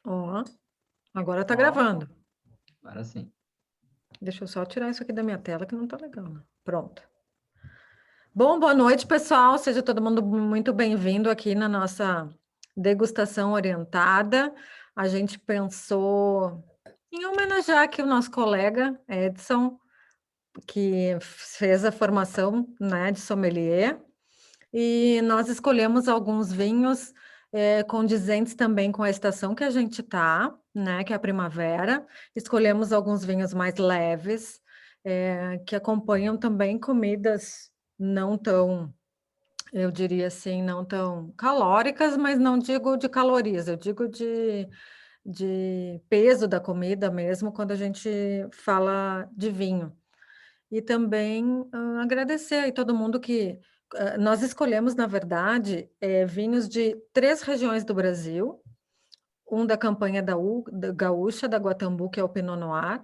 Ó, agora tá Ó, gravando. agora sim. Deixa eu só tirar isso aqui da minha tela que não tá legal, né? Pronto. Bom, boa noite, pessoal. Seja todo mundo muito bem-vindo aqui na nossa degustação orientada. A gente pensou em homenagear aqui o nosso colega Edson, que fez a formação, né, de sommelier. E nós escolhemos alguns vinhos condizentes também com a estação que a gente está, né, que é a primavera. Escolhemos alguns vinhos mais leves, que acompanham também comidas não tão, eu diria assim, não tão calóricas, mas não digo de calorias, eu digo de peso da comida mesmo, quando a gente fala de vinho. E também, agradecer aí todo mundo que nós escolhemos, na verdade, vinhos de 3 regiões do Brasil, um da campanha da gaúcha, da Guatambu, que é o Pinot Noir.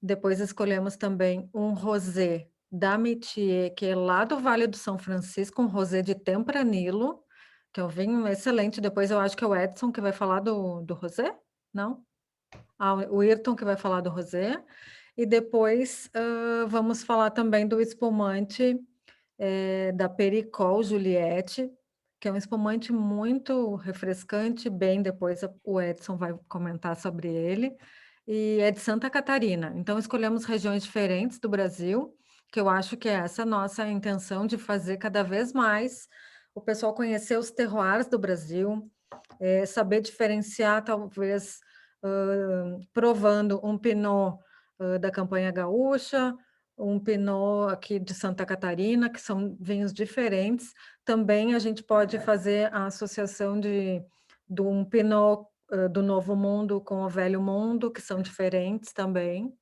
Depois escolhemos também um rosé da Métier, que é lá do Vale do São Francisco, um rosé de Tempranillo, que é um vinho excelente. Depois eu acho que é o Edson que vai falar do rosé? Não? Ah, o Ayrton que vai falar do rosé. E depois, vamos falar também do espumante, da Pericol Juliette, que é um espumante muito refrescante, bem depois o Edson vai comentar sobre ele, e é de Santa Catarina. Então escolhemos regiões diferentes do Brasil, que eu acho que é essa nossa intenção de fazer cada vez mais o pessoal conhecer os terroirs do Brasil, saber diferenciar, talvez, provando um Pinot da campanha gaúcha, um Pinot aqui de Santa Catarina, que são vinhos diferentes. Também a gente pode fazer a associação de um Pinot do Novo Mundo com o Velho Mundo, que são diferentes também.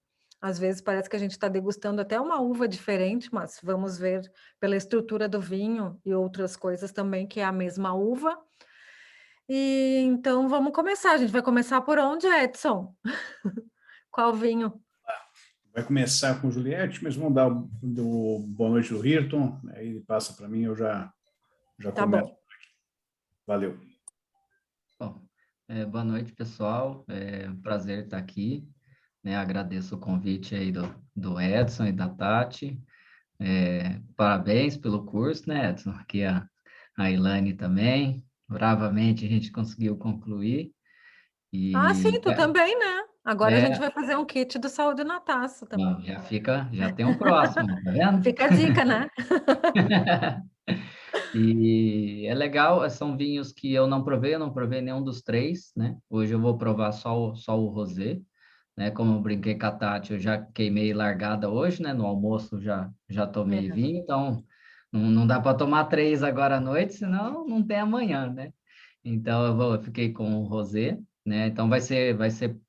Às vezes parece que a gente está degustando até uma uva diferente, mas vamos ver pela estrutura do vinho e outras coisas também, que é a mesma uva. E então vamos começar. A gente vai começar por onde, Edson? Qual vinho? Vai começar com Juliette, mas vamos dar do Boa Noite do Ayrton, aí ele passa para mim, eu já Tá começo. bom. Valeu. Bom, boa noite, pessoal. É um prazer estar aqui, né? Agradeço o convite aí do Edson e da Tati. Parabéns pelo curso, né, Edson? Aqui a Ilane também. Bravamente a gente conseguiu concluir. Ah, sim, E tu também, né? Agora a gente é, vai fazer um kit do Saúde na Taça também. bom, já tem um próximo, tá vendo? Fica a dica, né? E é legal, são vinhos que eu não provei nenhum dos três, né? Hoje eu vou provar só o rosé, né? Como eu brinquei com a Tati, eu já queimei largada hoje, né? No almoço já tomei É. vinho, então não dá para tomar três agora à noite, senão não tem amanhã, né? Então eu fiquei com o rosé, né? Então vai ser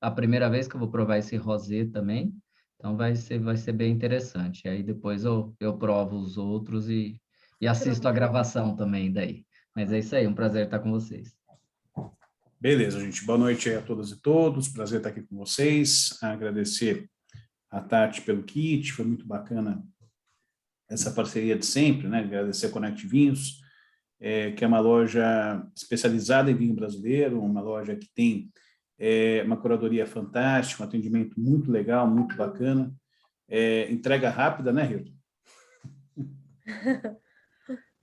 a primeira vez que eu vou provar esse rosé também, então vai ser bem interessante. Aí depois eu provo os outros e assisto a gravação também daí. Mas é isso aí, um prazer estar com vocês. Beleza, gente. Boa noite aí a todas e todos. Prazer estar aqui com vocês. Agradecer a Tati pelo kit, foi muito bacana essa parceria de sempre, né? Agradecer a Connect Vinhos, que é uma loja especializada em vinho brasileiro, uma loja que tem uma curadoria fantástica, um atendimento muito legal, muito bacana, entrega rápida, né, Hilton?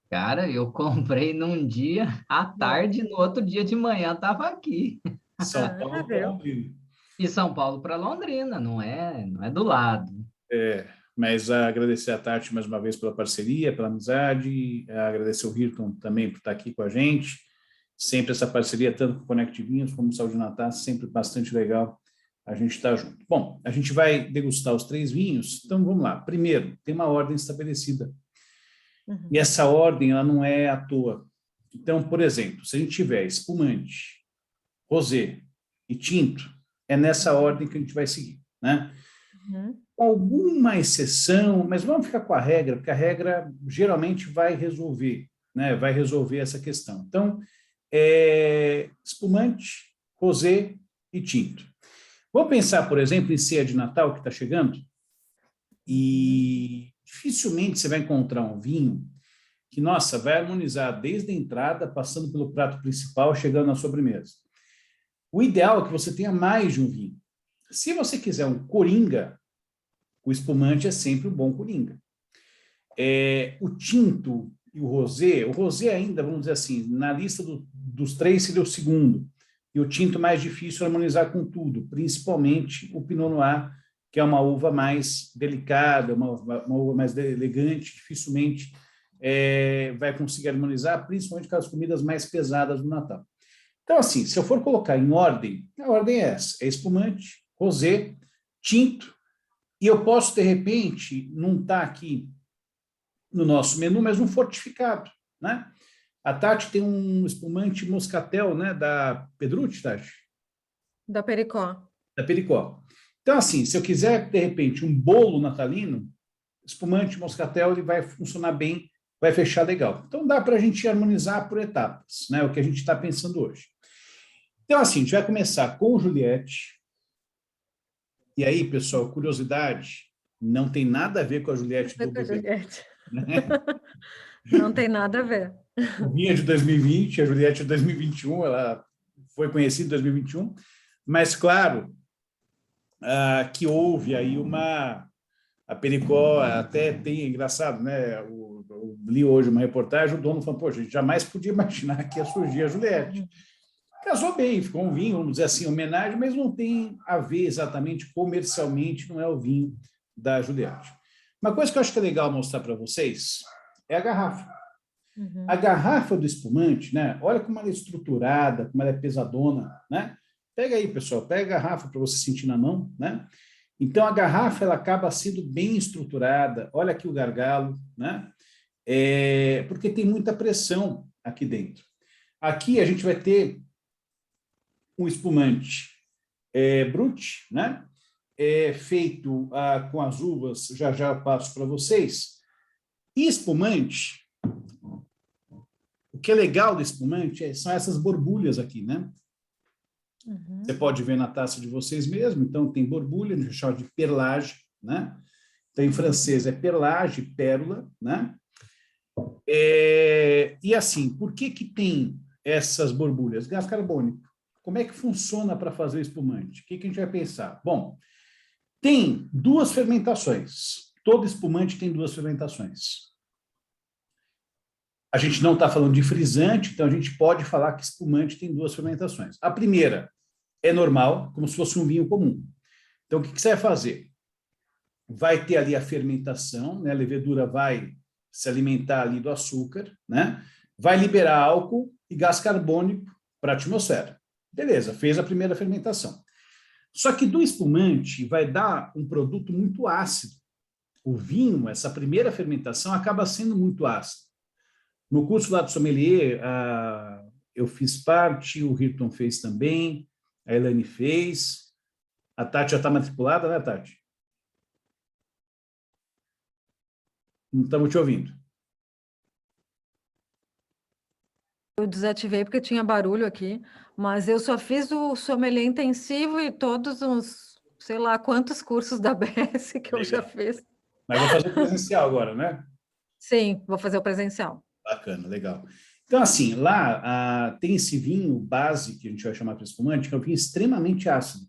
Cara, eu comprei num dia à É. tarde, no outro dia de manhã estava aqui. São Ah, Paulo para viu? Londrina. E São Paulo para Londrina, não é do lado. Mas agradecer a Tati mais uma vez pela parceria, pela amizade, agradecer o Hilton também por estar aqui com a gente. Sempre essa parceria, tanto com o Connect Vinhos como o Saúde Natal, sempre bastante legal a gente estar junto. Bom, a gente vai degustar os 3 vinhos, então vamos lá. Primeiro, tem uma ordem estabelecida. E Uhum. essa ordem, ela não é à toa. Então, por exemplo, se a gente tiver espumante, rosé e tinto, é nessa ordem que a gente vai seguir, né? Uhum. Alguma exceção, mas vamos ficar com a regra, porque a regra geralmente vai resolver, né? Vai resolver essa questão. Então, espumante, rosé e tinto. Vamos pensar, por exemplo, em ceia de Natal que está chegando, e dificilmente você vai encontrar um vinho que, nossa, vai harmonizar desde a entrada, passando pelo prato principal, chegando na sobremesa. O ideal é que você tenha mais de um vinho. Se você quiser um coringa, o espumante é sempre um bom coringa. O tinto e o rosé ainda, vamos dizer assim, na lista dos três seria o segundo. E o tinto mais difícil é harmonizar com tudo, principalmente o Pinot Noir, que é uma uva mais delicada, uma uva mais elegante, dificilmente vai conseguir harmonizar, principalmente com as comidas mais pesadas do Natal. Então, assim, se eu for colocar em ordem, a ordem é essa: é espumante, rosé, tinto, e eu posso, de repente, não estar aqui no nosso menu, mas um fortificado, né? A Tati tem um espumante moscatel, né, da Pedrucci, Tati? Da Pericó. Da Pericó. Então, assim, se eu quiser, de repente, um bolo natalino, espumante moscatel, ele vai funcionar bem, vai fechar legal. Então, dá para a gente harmonizar por etapas, né? O que a gente está pensando hoje. Então, assim, a gente vai começar com o Juliette. E aí, pessoal, curiosidade, não tem nada a ver com a Juliette do bebê. Né? Não tem nada a ver. O vinho é de 2020, a Juliette é de 2021, ela foi conhecida em 2021, mas, claro, que houve aí a Pericó até tem, engraçado, né? Eu li hoje uma reportagem, o dono falou, poxa, a gente jamais podia imaginar que ia surgir a Juliette. Casou bem, ficou um vinho, vamos dizer assim, homenagem, mas não tem a ver exatamente comercialmente, não é o vinho da Juliette. Uma coisa que eu acho que é legal mostrar para vocês é a garrafa. Uhum. A garrafa do espumante, né? Olha como ela é estruturada, como ela é pesadona, né? Pega aí, pessoal, pega a garrafa para você sentir na mão, né? Então, a garrafa, ela acaba sendo bem estruturada. Olha aqui o gargalo, né? Porque tem muita pressão aqui dentro. Aqui a gente vai ter um espumante Brut, né? Feito com as uvas, já eu passo para vocês. E espumante, o que é legal do espumante são essas borbulhas aqui, né? Uhum. Você pode ver na taça de vocês mesmo, então tem borbulha, a gente chama de perlage, né? Então, em francês é perlage, pérola, né? E assim, por que tem essas borbulhas? Gás carbônico. Como é que funciona para fazer espumante? O que a gente vai pensar? Bom, tem duas fermentações. Todo espumante tem duas fermentações. A gente não está falando de frisante, então a gente pode falar que espumante tem duas fermentações. A primeira é normal, como se fosse um vinho comum. Então, o que você vai fazer? Vai ter ali a fermentação, né? A levedura vai se alimentar ali do açúcar, né? Vai liberar álcool e gás carbônico para a atmosfera. Beleza, fez a primeira fermentação. Só que do espumante vai dar um produto muito ácido. O vinho, essa primeira fermentação, acaba sendo muito ácido. No curso lá do sommelier, eu fiz parte, o Hilton fez também, a Elane fez, a Tati já está matriculada, né, Tati? Não estamos te ouvindo. Eu desativei porque tinha barulho aqui, mas eu só fiz o sommelier intensivo e todos uns, sei lá, quantos cursos da ABS que eu já fiz. Mas vai fazer presencial agora, né? Sim, vou fazer o presencial. Bacana, legal. Então, assim, lá tem esse vinho base, que a gente vai chamar para espumante, que é um vinho extremamente ácido.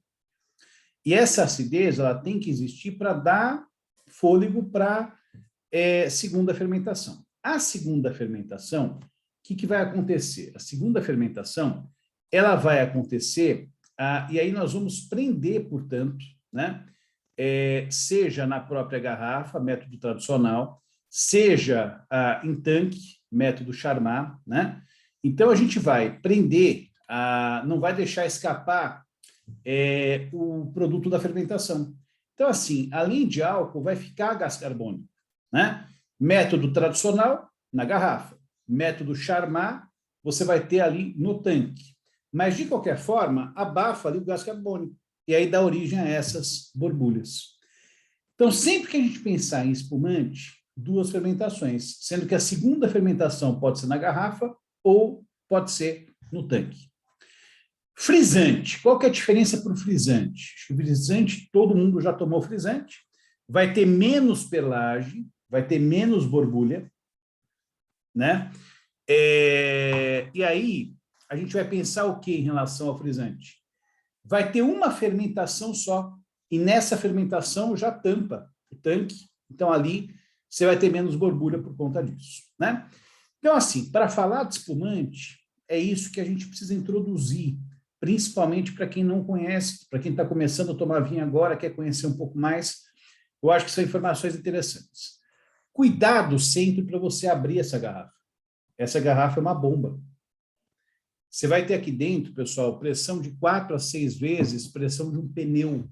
E essa acidez, ela tem que existir para dar fôlego para segunda fermentação. A segunda fermentação, o que vai acontecer? A segunda fermentação, ela vai acontecer, e aí nós vamos prender, portanto, né? Seja na própria garrafa, método tradicional, seja em tanque, método Charmat, né? Então, a gente vai prender, não vai deixar escapar o produto da fermentação. Então, assim, além de álcool, vai ficar gás carbônico, né? Método tradicional, na garrafa. Método Charmat, você vai ter ali no tanque. Mas, de qualquer forma, abafa ali o gás carbônico. E aí dá origem a essas borbulhas. Então, sempre que a gente pensar em espumante, duas fermentações, sendo que a segunda fermentação pode ser na garrafa ou pode ser no tanque. Frisante. Qual que é a diferença para o frisante? Acho que o frisante, todo mundo já tomou frisante, vai ter menos perlage, vai ter menos borbulha, né? E aí, a gente vai pensar o que em relação ao frisante? vai ter uma fermentação só, e nessa fermentação já tampa o tanque, então ali você vai ter menos gordura por conta disso, né? Então, assim, para falar de espumante, é isso que a gente precisa introduzir, principalmente para quem não conhece, para quem está começando a tomar vinho agora, quer conhecer um pouco mais, eu acho que são informações interessantes. Cuidado sempre para você abrir essa garrafa. Essa garrafa é uma bomba. Você vai ter aqui dentro, pessoal, pressão de 4 a 6 vezes pressão de um pneu.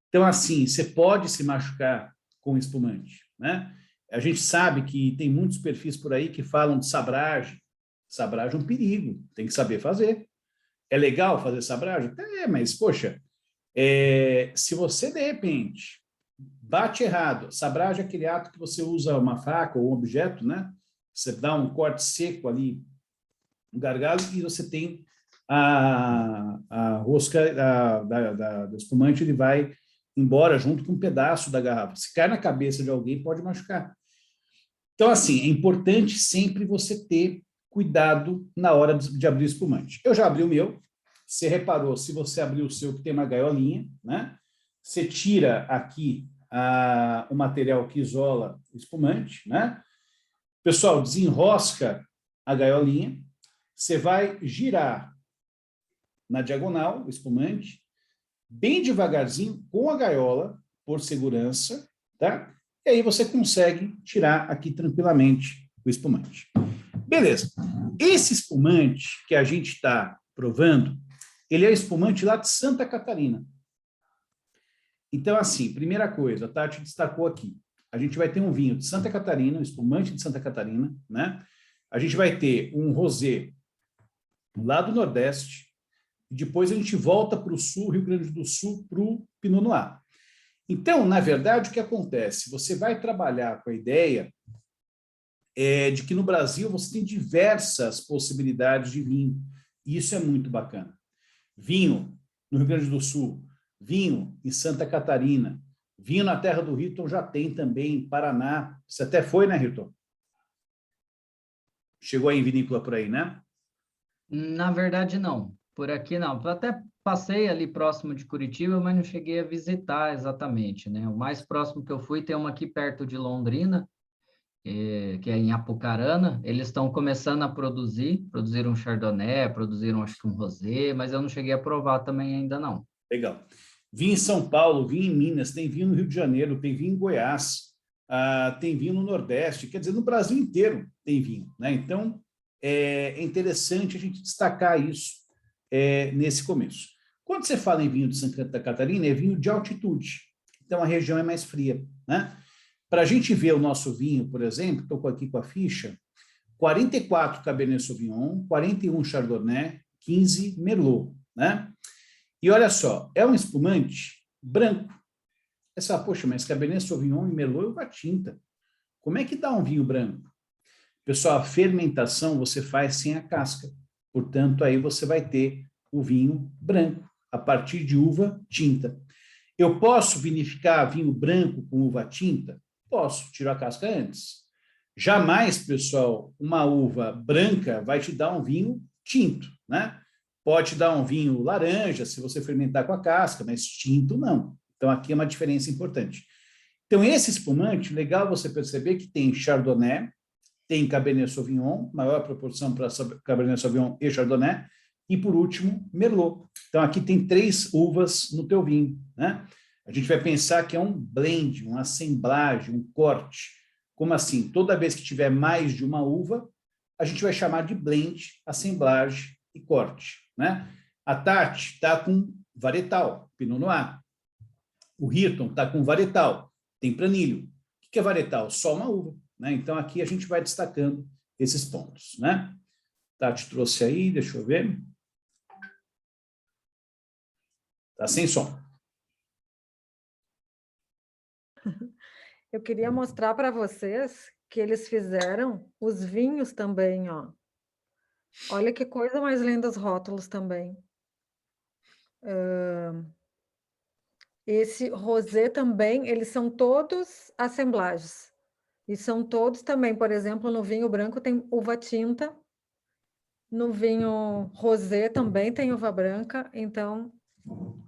Então, assim, você pode se machucar com espumante, né? A gente sabe que tem muitos perfis por aí que falam de sabragem. Sabragem é um perigo, tem que saber fazer. É legal fazer sabragem? É, mas, poxa, se você, de repente, bate errado, sabragem é aquele ato que você usa uma faca ou um objeto, né? Você dá um corte seco ali, um gargalo, e você tem a rosca do espumante, ele vai embora junto com um pedaço da garrafa. Se cai na cabeça de alguém, pode machucar. Então, assim, é importante sempre você ter cuidado na hora de abrir o espumante. Eu já abri o meu. Você reparou, se você abrir o seu, que tem uma gaiolinha, né? Você tira aqui o material que isola o espumante, né? Pessoal, desenrosca a gaiolinha. Você vai girar na diagonal o espumante, bem devagarzinho, com a gaiola, por segurança, tá? E aí você consegue tirar aqui tranquilamente o espumante. Beleza. Esse espumante que a gente está provando, ele é o espumante lá de Santa Catarina. Então, assim, primeira coisa, a Tati destacou aqui. A gente vai ter um vinho de Santa Catarina, um espumante de Santa Catarina, né? A gente vai ter um rosé lá do Nordeste, e depois a gente volta para o Sul, Rio Grande do Sul, para o Pinot Noir. Então, na verdade, o que acontece? Você vai trabalhar com a ideia de que no Brasil você tem diversas possibilidades de vinho. E isso é muito bacana. Vinho no Rio Grande do Sul, vinho em Santa Catarina, vinho na terra do Hilton já tem também, em Paraná. Você até foi, né, Hilton? Chegou aí em vinícola por aí, né? Na verdade, não. Por aqui, não. Eu até passei ali próximo de Curitiba, mas não cheguei a visitar exatamente, né? O mais próximo que eu fui tem uma aqui perto de Londrina, que é em Apucarana. Eles estão começando a produziram um Chardonnay, produziram acho que um Rosé, mas eu não cheguei a provar também ainda não. Legal. Vinho em São Paulo, vinho em Minas, tem vinho no Rio de Janeiro, tem vinho em Goiás, tem vinho no Nordeste, quer dizer, no Brasil inteiro tem vinho, né? Então, é interessante a gente destacar isso nesse começo. Quando você fala em vinho de Santa Catarina, é vinho de altitude, então a região é mais fria, né? Para a gente ver o nosso vinho, por exemplo, estou aqui com a ficha, 44 Cabernet Sauvignon, 41 Chardonnay, 15 Merlot, né? E olha só, é um espumante branco. Essa, poxa, mas Cabernet Sauvignon e Merlot é uva tinta. Como é que dá um vinho branco? Pessoal, a fermentação você faz sem a casca. Portanto, aí você vai ter o vinho branco, a partir de uva tinta. Eu posso vinificar vinho branco com uva tinta? Posso, tiro a casca antes. Jamais, pessoal, uma uva branca vai te dar um vinho tinto, né? Pode dar um vinho laranja, se você fermentar com a casca, mas tinto não. Então, aqui é uma diferença importante. Então, esse espumante, legal você perceber que tem Chardonnay, tem Cabernet Sauvignon, maior proporção para Cabernet Sauvignon e Chardonnay, e, por último, Merlot. Então, aqui tem 3 uvas no teu vinho, né? A gente vai pensar que é um blend, uma assemblagem, um corte. Como assim? Toda vez que tiver mais de uma uva, a gente vai chamar de blend, assemblagem e corte, né? A Tati está com varietal, Pinot Noir. O Hilton está com varietal, tempranilho. O que é varietal? Só uma uva, né? Então, aqui a gente vai destacando esses pontos, né? Tati trouxe aí, deixa eu ver. Tá sem som. Eu queria mostrar para vocês que eles fizeram os vinhos também, ó. Olha que coisa mais linda os rótulos também. Esse rosé também, eles são todos assemblagens. E são todos também, por exemplo, no vinho branco tem uva tinta. No vinho rosé também tem uva branca, então,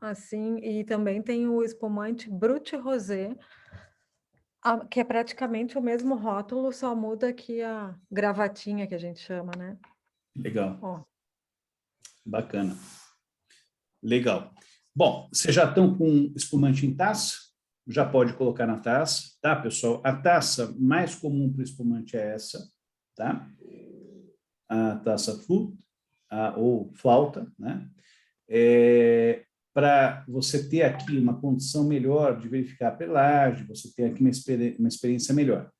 assim, e também tem o espumante Brut Rosé, que é praticamente o mesmo rótulo, só muda aqui a gravatinha que a gente chama, né? Legal, Ó, bacana. Legal. Bom, vocês já estão com espumante em taça? Já pode colocar na taça, tá, pessoal? A taça mais comum para o espumante é essa, tá? A taça flute, ou flauta, né? Para você ter aqui uma condição melhor de verificar a pelagem, você ter aqui uma experiência melhor.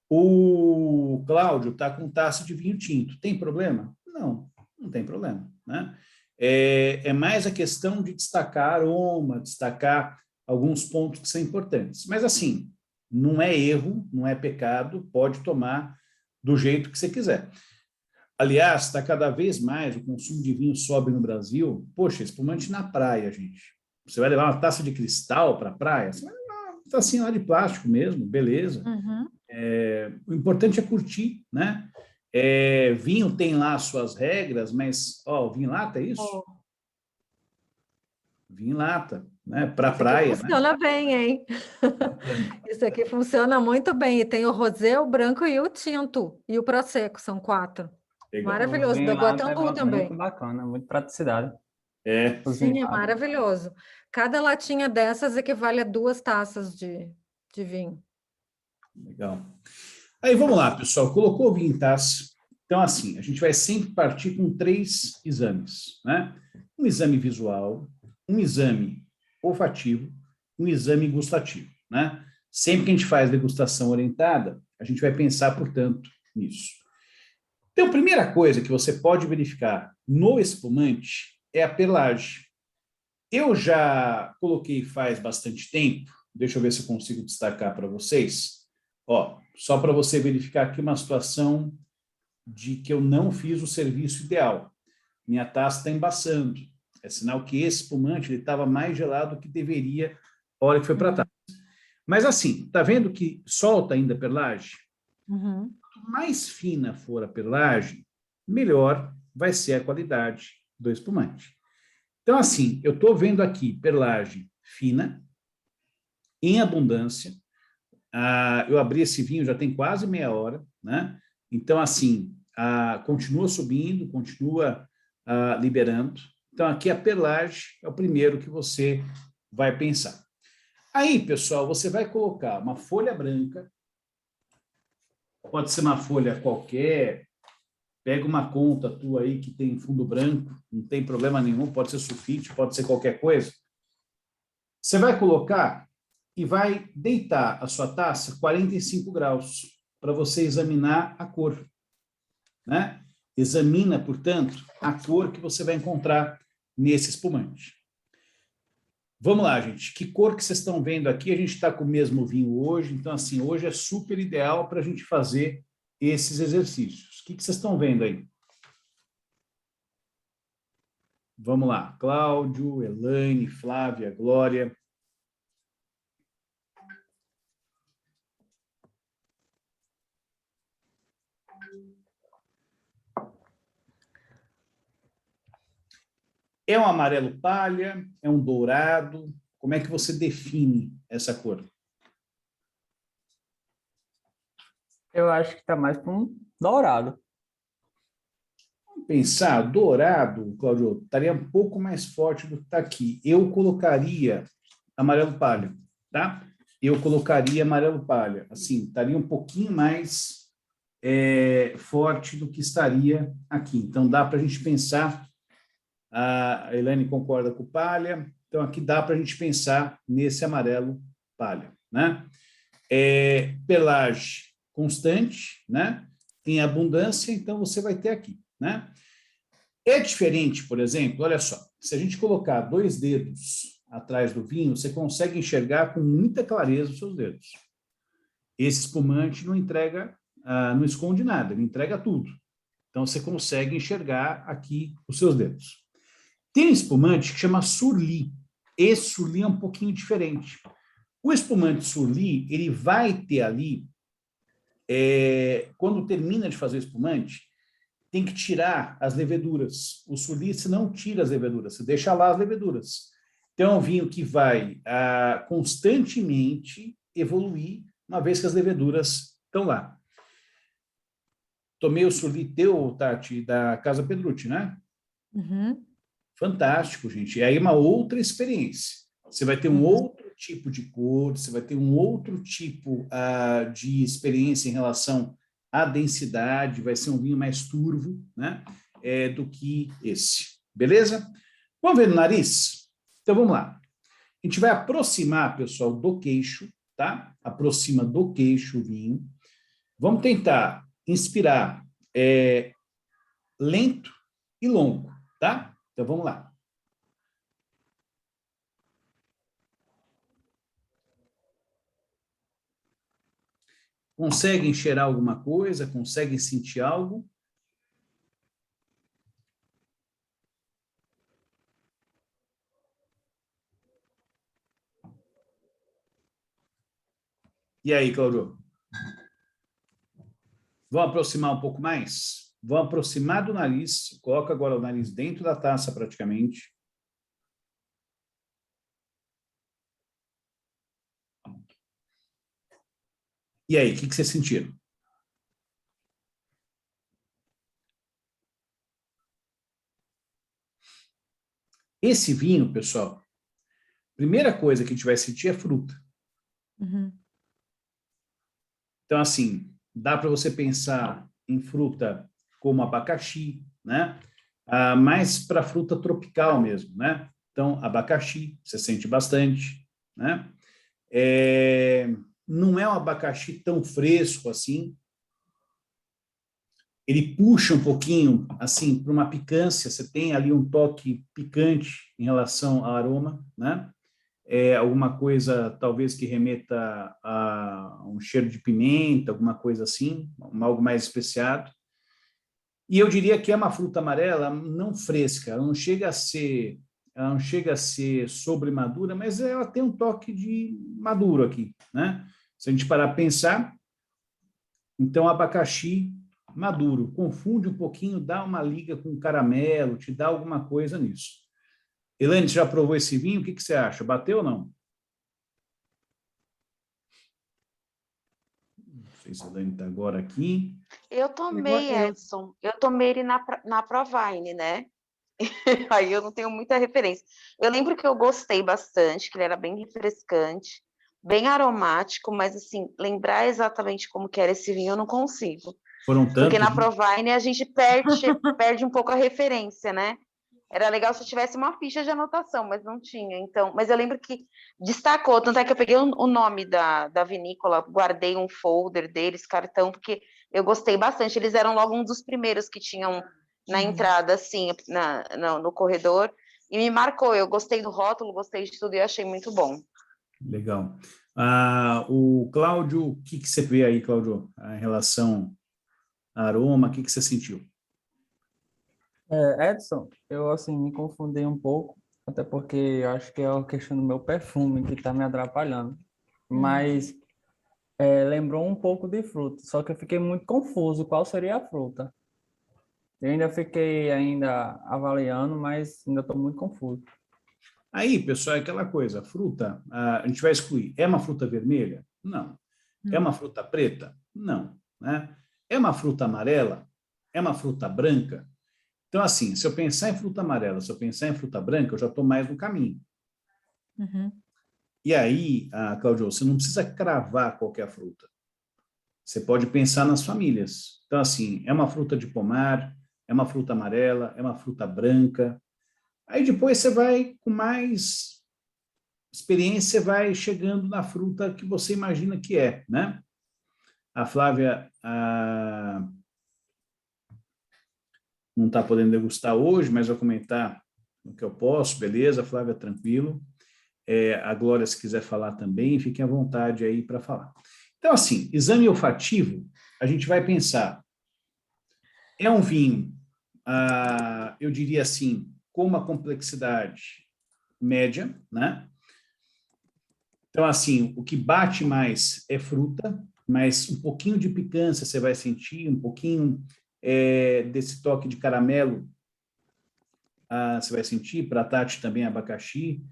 O Cláudio está com taça de vinho tinto. Tem problema? Não, não tem problema, né? É mais a questão de destacar aroma, destacar alguns pontos que são importantes. Mas, assim, não é erro, não é pecado, pode tomar do jeito que você quiser. Aliás, está cada vez mais, o consumo de vinho sobe no Brasil. Poxa, espumante na praia, gente. Você vai levar uma taça de cristal para a praia? Você vai levar uma tacinha lá de plástico mesmo, beleza. O importante é curtir, né? Vinho tem lá as suas regras, mas, ó, o vinho em lata é isso? ó, Vinho em lata, né? Para isso aqui praia, né? funciona bem, hein? Isso aqui funciona muito bem. E tem o rosé, o branco e o tinto. E o prosecco, são 4. Legal. O Maravilhoso. Da vinho lá é Guatambu também. muito bacana, muito praticidade. Sim, é Cozinhado. maravilhoso. Cada latinha dessas equivale a 2 taças de vinho. Legal. Aí, vamos lá, pessoal. Colocou o vinho em taça. Então, assim, a gente vai sempre partir com 3 exames, né? Um exame visual, um exame olfativo, um exame gustativo, né? Sempre que a gente faz degustação orientada, a gente vai pensar, portanto, nisso. Então, a primeira coisa que você pode verificar no espumante é a pelagem. Eu já coloquei faz bastante tempo, deixa eu ver se eu consigo destacar para vocês. Ó, só para você verificar aqui uma situação de que eu não fiz o serviço ideal. Minha taça está embaçando. É sinal que esse espumante estava mais gelado do que deveria a hora que foi para a taça. Mas assim, tá vendo que solta ainda a perlagem? Uhum. Quanto mais fina for a perlagem, melhor vai ser a qualidade do espumante. Então, assim, eu estou vendo aqui perlagem fina, em abundância. Eu abri esse vinho já tem quase meia hora, né? Então, assim, continua subindo, continua liberando. Então, aqui a perlagem é o primeiro que você vai pensar. Aí, pessoal, você vai colocar uma folha branca, pode ser uma folha qualquer, pega uma conta tua aí que tem fundo branco, não tem problema nenhum, pode ser sulfite, pode ser qualquer coisa. Você vai colocar e vai deitar a sua taça 45 graus para você examinar a cor, né? Examina, portanto, a cor que você vai encontrar nesse espumante. Vamos lá, gente. Que cor que vocês estão vendo aqui? A gente está com o mesmo vinho hoje, então, assim, hoje é super ideal para a gente fazer esses exercícios. O que vocês estão vendo aí? Vamos lá. Cláudio, Elaine, Flávia, Glória. É um amarelo palha? É um dourado? Como é que você define essa cor? Eu acho que está mais para um dourado. Vamos pensar, dourado, Cláudio, estaria um pouco mais forte do que está aqui. Eu colocaria amarelo palha, tá? Eu colocaria amarelo palha. Assim, estaria um pouquinho mais forte do que estaria aqui. Então, dá para a gente pensar. A Elaine concorda com o palha. Então, aqui dá para a gente pensar nesse amarelo palha, né? Pelagem constante, né? Em abundância, então você vai ter aqui, né? É diferente, por exemplo, olha só, se a gente colocar 2 dedos atrás do vinho, você consegue enxergar com muita clareza os seus dedos. Esse espumante não entrega, não esconde nada, ele entrega tudo. Então, você consegue enxergar aqui os seus dedos. Tem um espumante que chama Surly. Esse Surly é um pouquinho diferente. O espumante Surly, ele vai ter ali, quando termina de fazer o espumante, tem que tirar as leveduras. O Surly não tira as leveduras, você deixa lá as leveduras. Então, é um vinho que vai constantemente evoluir, uma vez que as leveduras estão lá. Tomei o Surly teu, Tati, da Casa Pedrucci, né? Uhum. Fantástico, gente. E aí uma outra experiência. Você vai ter um outro tipo de cor, você vai ter um outro tipo de experiência em relação à densidade, vai ser um vinho mais turvo, né? Do que esse. Beleza? Vamos ver no nariz? Então, vamos lá. A gente vai aproximar, pessoal, do queixo, tá? Aproxima do queixo o vinho. Vamos tentar inspirar lento e longo, tá? Então, vamos lá. Conseguem cheirar alguma coisa? Conseguem sentir algo? E aí, Claudio? Vamos aproximar um pouco mais? Vamos aproximar do nariz. Coloca agora o nariz dentro da taça, praticamente. E aí, o que vocês sentiram? Esse vinho, pessoal, primeira coisa que a gente vai sentir é fruta. Uhum. Então, assim, dá para você pensar em fruta como abacaxi, né? Mais para fruta tropical mesmo, né? Então, abacaxi, você sente bastante, né? Não é um abacaxi tão fresco assim. Ele puxa um pouquinho, assim, para uma picância. Você tem ali um toque picante em relação ao aroma, né? Alguma coisa, talvez, que remeta a um cheiro de pimenta, alguma coisa assim, algo mais especiado. E eu diria que é uma fruta amarela não fresca, ela não chega a ser sobremadura, mas ela tem um toque de maduro aqui, né? Se a gente parar para pensar, então abacaxi maduro, confunde um pouquinho, dá uma liga com caramelo, te dá alguma coisa nisso. Elaine, você já provou esse vinho? O que você acha? Bateu ou não? Não sei se a Elaine está agora aqui. Eu tomei, Edson. Eu tomei ele na Provine, né? Aí eu não tenho muita referência. Eu lembro que eu gostei bastante, que ele era bem refrescante, bem aromático, mas assim, lembrar exatamente como que era esse vinho eu não consigo. Foram Porque tantos. na Provine a gente perde um pouco a referência, né? Era legal se tivesse uma ficha de anotação, mas não tinha. Então, mas eu lembro que destacou, tanto é que eu peguei o nome da vinícola, guardei um folder deles, cartão, porque eu gostei bastante. Eles eram logo um dos primeiros que tinham na entrada, assim, no corredor, e me marcou. Eu gostei do rótulo, gostei de tudo e achei muito bom. Legal. O Cláudio, o que você vê aí, Cláudio, em relação a aroma, o que você sentiu? Edson, eu assim me confundi um pouco, até porque eu acho que é a questão do meu perfume que está me atrapalhando. Mas lembrou um pouco de fruta, só que eu fiquei muito confuso qual seria a fruta. Eu ainda fiquei avaliando, mas ainda estou muito confuso. Aí, pessoal, é aquela coisa, fruta, a gente vai excluir. É uma fruta vermelha? Não. É uma fruta preta? Não. Né? É uma fruta amarela? É uma fruta branca? Então, assim, se eu pensar em fruta amarela, se eu pensar em fruta branca, eu já estou mais no caminho. Uhum. E aí, Cláudio, você não precisa cravar qualquer fruta. Você pode pensar nas famílias. Então, assim, é uma fruta de pomar, é uma fruta amarela, é uma fruta branca. Aí depois você vai, com mais experiência, vai chegando na fruta que você imagina que é, né? A Flávia não está podendo degustar hoje, mas vou comentar o que eu posso, beleza, Flávia, tranquilo. A Glória, se quiser falar também, fiquem à vontade aí para falar. Então, assim, exame olfativo, a gente vai pensar, é um vinho, eu diria assim, com uma complexidade média, né? Então, assim, o que bate mais é fruta, mas um pouquinho de picância você vai sentir, um pouquinho desse toque de caramelo, você vai sentir. Para a Tati também abacaxi,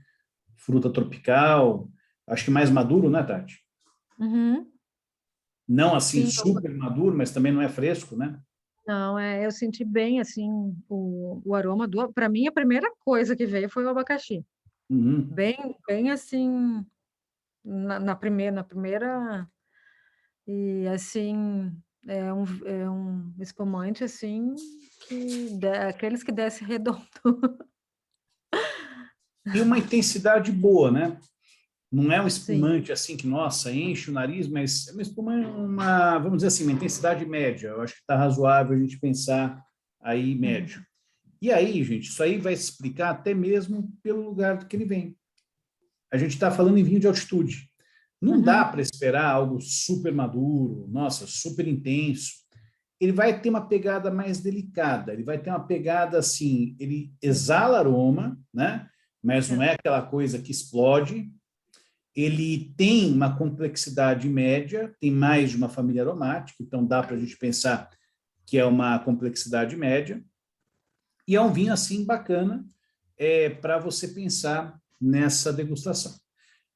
fruta tropical, acho que mais maduro, né, Tati? Uhum. Não assim Sim, super maduro, mas também não é fresco, né? não, eu senti bem, assim, o aroma para mim, a primeira coisa que veio foi o abacaxi. Uhum. Bem assim, na primeira, e assim, é um espumante, assim, aqueles que desce redondo. E uma intensidade boa, né? Não é um Sim. espumante assim que, nossa, enche o nariz, mas é uma espumante, vamos dizer assim, uma intensidade média. Eu acho que está razoável a gente pensar aí médio. E aí, gente, isso aí vai se explicar até mesmo pelo lugar que ele vem. A gente está falando em vinho de altitude. Não dá para esperar algo super maduro, nossa, super intenso. Ele vai ter uma pegada mais delicada, ele vai ter uma pegada assim, ele exala aroma, né? Mas não é aquela coisa que explode. Ele tem uma complexidade média, tem mais de uma família aromática, então dá para a gente pensar que é uma complexidade média. E é um vinho assim bacana para você pensar nessa degustação.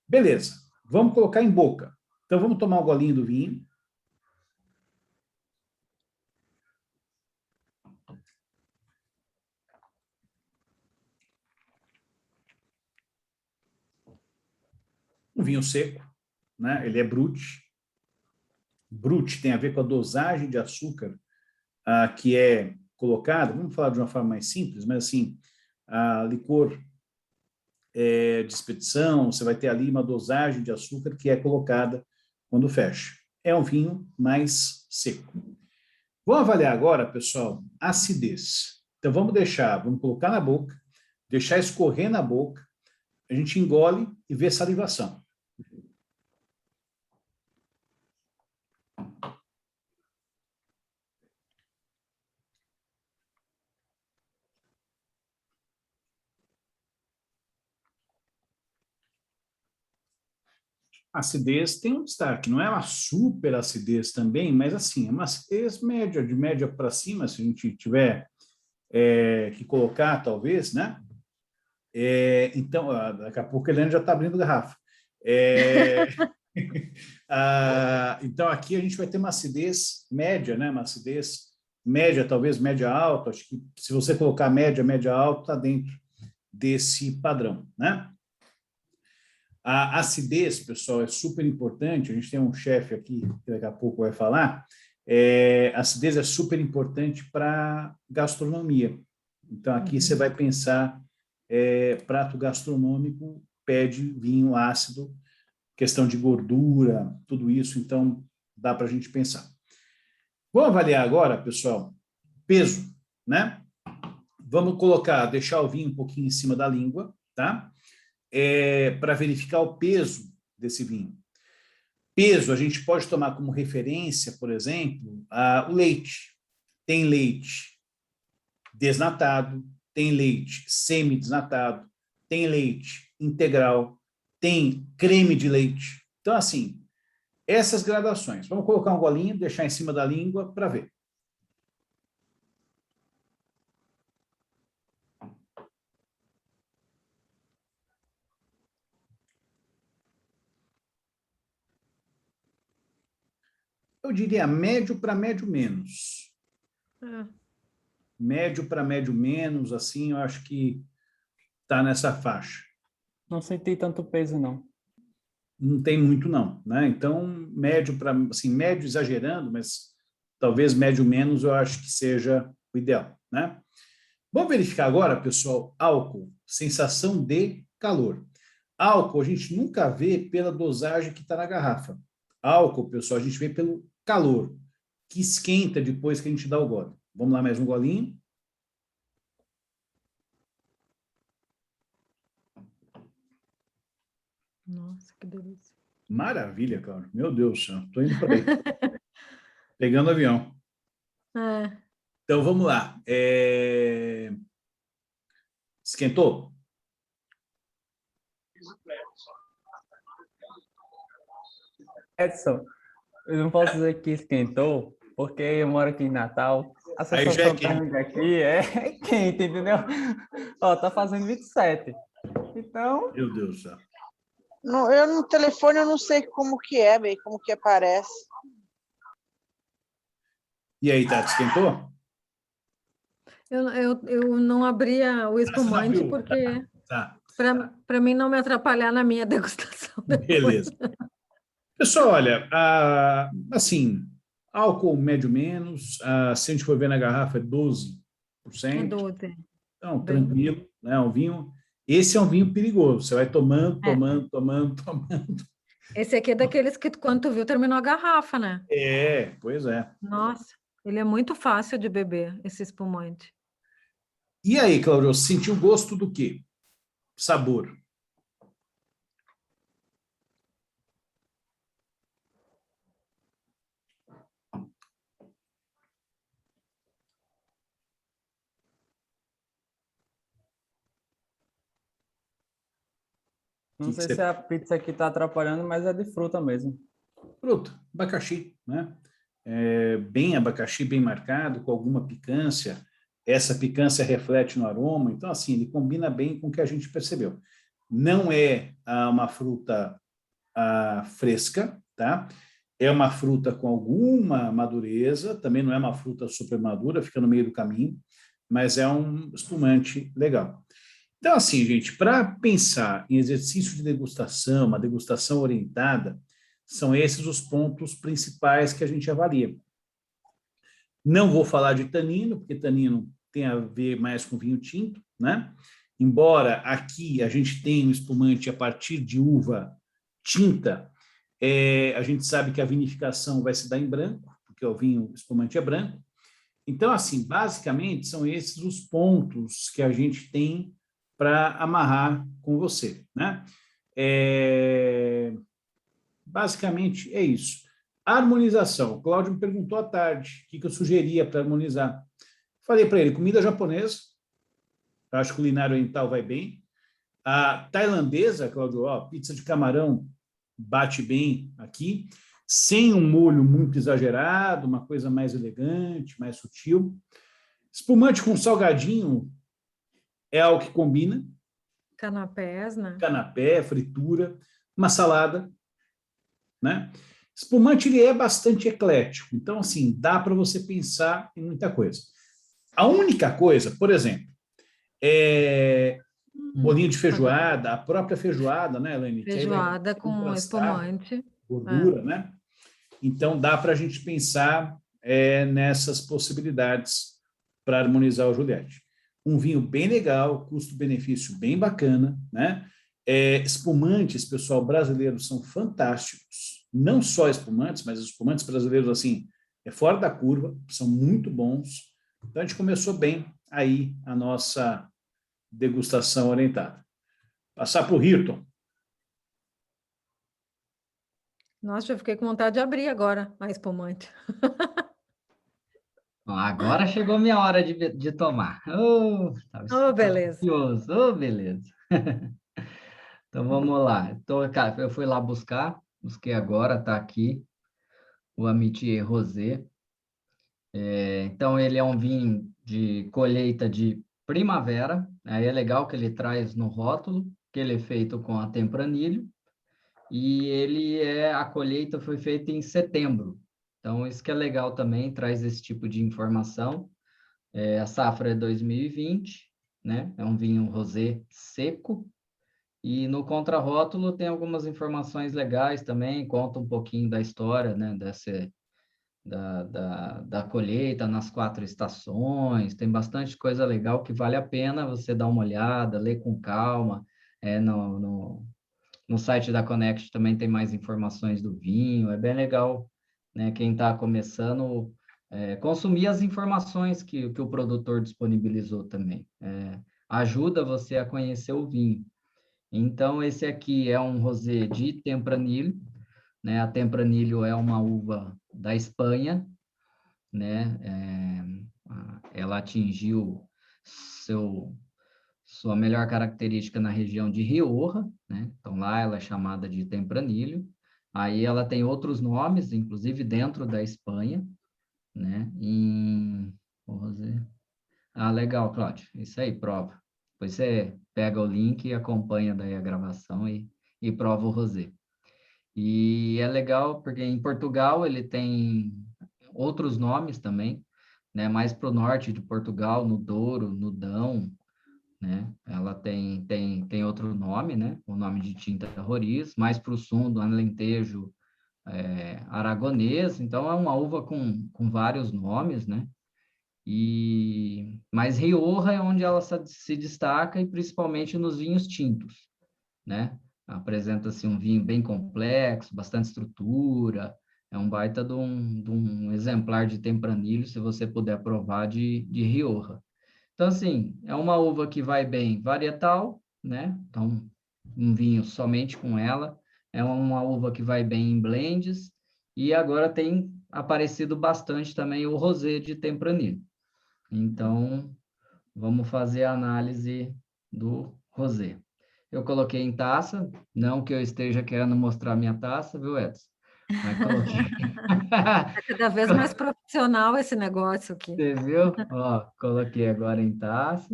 Beleza, vamos colocar em boca. Então vamos tomar um golinho do vinho. Um vinho seco, né? Ele é brut. Brut tem a ver com a dosagem de açúcar que é colocada. Vamos falar de uma forma mais simples, mas assim, a licor de expedição, você vai ter ali uma dosagem de açúcar que é colocada quando fecha. É um vinho mais seco. Vamos avaliar agora, pessoal, a acidez. Então vamos colocar na boca, deixar escorrer na boca, a gente engole e vê salivação. A acidez tem um destaque, não é uma super acidez também, mas assim, é uma acidez média, de média para cima, se a gente tiver que colocar, talvez, né? Então, daqui a pouco a Helena já está abrindo garrafa. Então, aqui a gente vai ter uma acidez média, né? Uma acidez média, talvez média alta. Acho que se você colocar média, média alta, está dentro desse padrão, né? A acidez, pessoal, é super importante. A gente tem um chefe aqui que daqui a pouco vai falar. A acidez é super importante para gastronomia. Então, aqui você vai pensar prato gastronômico, pede vinho ácido, questão de gordura, tudo isso. Então, dá para a gente pensar. Vamos avaliar agora, pessoal, peso, né? Vamos deixar o vinho um pouquinho em cima da língua, tá? Para verificar o peso desse vinho. Peso, a gente pode tomar como referência, por exemplo, o leite. Tem leite desnatado, tem leite semi-desnatado, tem leite integral, tem creme de leite. Então, assim, essas gradações. Vamos colocar um golinho, deixar em cima da língua para ver. Eu diria médio para médio menos. Médio para médio menos, assim, eu acho que está nessa faixa. Não senti tanto peso, não. Não tem muito, não, né? Então, médio para, assim, médio exagerando, mas talvez médio menos eu acho que seja o ideal, né? Vamos verificar agora, pessoal, álcool, sensação de calor. Álcool a gente nunca vê pela dosagem que está na garrafa. Álcool, pessoal, a gente vê pelo calor, que esquenta depois que a gente dá o gole. Vamos lá, mais um golinho. Nossa, que delícia. Maravilha, Cláudio. Meu Deus do céu, estou indo para aí. Pegando avião. Então, vamos lá. Esquentou? Edson, eu não posso dizer que esquentou, porque eu moro aqui em Natal. A Aí já é sensação quente. térmica aqui é quente, entendeu? Ó, tá fazendo 27. Então, Meu Deus do céu. Eu no telefone eu não sei como que é, bem, como que aparece. E aí, Tati, esquentou? Eu não abria o Ah, você não espumante abriu. porque Tá, para mim não me atrapalhar na minha degustação depois. beleza. Pessoal, olha, assim, álcool médio menos, se a gente for ver na garrafa é 12%, É doce. então Bem. tranquilo, né? Um vinho, esse é um vinho perigoso, você vai tomando, É. tomando. Esse aqui é daqueles que quando tu viu terminou a garrafa, né? Pois é. Nossa, ele é muito fácil de beber, esse espumante. E aí, Cláudio, sentiu gosto do quê? Sabor. não sei se a pizza aqui tá atrapalhando, mas é de fruta mesmo. Fruta, abacaxi, né? Bem abacaxi, bem marcado, com alguma picância. Essa picância reflete no aroma, então, assim, ele combina bem com o que a gente percebeu. Não é uma fruta fresca, tá? É uma fruta com alguma madureza, também não é uma fruta super madura, fica no meio do caminho, mas é um espumante legal. Então, assim, gente, para pensar em exercício de degustação, uma degustação orientada, são esses os pontos principais que a gente avalia. Não vou falar de tanino, porque tanino tem a ver mais com vinho tinto, né? Embora aqui a gente tenha um espumante a partir de uva tinta, a gente sabe que a vinificação vai se dar em branco, porque o vinho o espumante é branco. Então, assim, basicamente são esses os pontos que a gente tem para amarrar com você, né? Basicamente é isso. Harmonização. O Cláudio me perguntou à tarde o que eu sugeria para harmonizar. Falei para ele, comida japonesa, eu acho que culinária oriental vai bem. A tailandesa, Cláudio, pizza de camarão bate bem aqui, sem um molho muito exagerado, uma coisa mais elegante, mais sutil. Espumante com salgadinho é algo que combina. Canapés, né? Canapé, fritura, uma salada, né? Espumante, ele é bastante eclético, então, assim, dá para você pensar em muita coisa. A única coisa, por exemplo, bolinho de feijoada, a própria feijoada, né, Elaine? Feijoada com espumante. Gordura, né? Então, dá para a gente pensar nessas possibilidades para harmonizar o Juliette. Um vinho bem legal, custo-benefício bem bacana, né? Espumantes, pessoal, brasileiros são fantásticos. Não só espumantes, mas os espumantes brasileiros, assim, fora da curva, são muito bons. Então, a gente começou bem aí a nossa degustação orientada. Passar para o Hirton. Nossa, já fiquei com vontade de abrir agora a espumante. Bom, agora chegou minha hora de tomar. Oh, beleza. Ansioso. Oh, beleza. Então, vamos lá. Então, cara, eu fui lá busquei agora, tá aqui, o Amitié Rosé. Então, ele é um vinho de colheita de primavera. Aí é legal que ele traz no rótulo, que ele é feito com a Tempranillo. E a colheita foi feita em setembro. Então, isso que é legal também, traz esse tipo de informação. A safra é 2020, né? É um vinho rosé seco. E no contrarótulo tem algumas informações legais também, conta um pouquinho da história, né? Da colheita nas 4 estações. Tem bastante coisa legal que vale a pena você dar uma olhada, ler com calma. No site da Connect também tem mais informações do vinho, é bem legal, né? Quem está começando, consumir as informações que o produtor disponibilizou também. Ajuda você a conhecer o vinho. Então, esse aqui é um rosé de Tempranillo, né? A Tempranillo é uma uva da Espanha, né? Ela atingiu sua melhor característica na região de Rioja, né? Então, lá ela é chamada de Tempranillo. Aí ela tem outros nomes, inclusive dentro da Espanha, né? Em o rosé. Ah, legal, Cláudio. Isso aí, prova. Depois você pega o link e acompanha daí a gravação e prova o rosé. E é legal porque em Portugal ele tem outros nomes também, né? Mais para o norte de Portugal, no Douro, no Dão, né? Ela tem outro nome, né? O nome de tinta Roriz, mais para o sul, do Alentejo, aragonês. Então, é uma uva com vários nomes, né? Mas Rioja é onde ela se destaca, e principalmente nos vinhos tintos, né? Apresenta-se um vinho bem complexo, bastante estrutura, é um baita de um exemplar de Tempranillo, se você puder provar, de Rioja. Então, assim, é uma uva que vai bem varietal, né? Então, um vinho somente com ela. É uma uva que vai bem em blends, e agora tem aparecido bastante também o rosé de Tempranillo. Então, vamos fazer a análise do rosé. Eu coloquei em taça, não que eu esteja querendo mostrar minha taça, viu, Edson? Mas coloquei. É cada vez mais profissional esse negócio aqui. Você viu? Ó, coloquei agora em taça,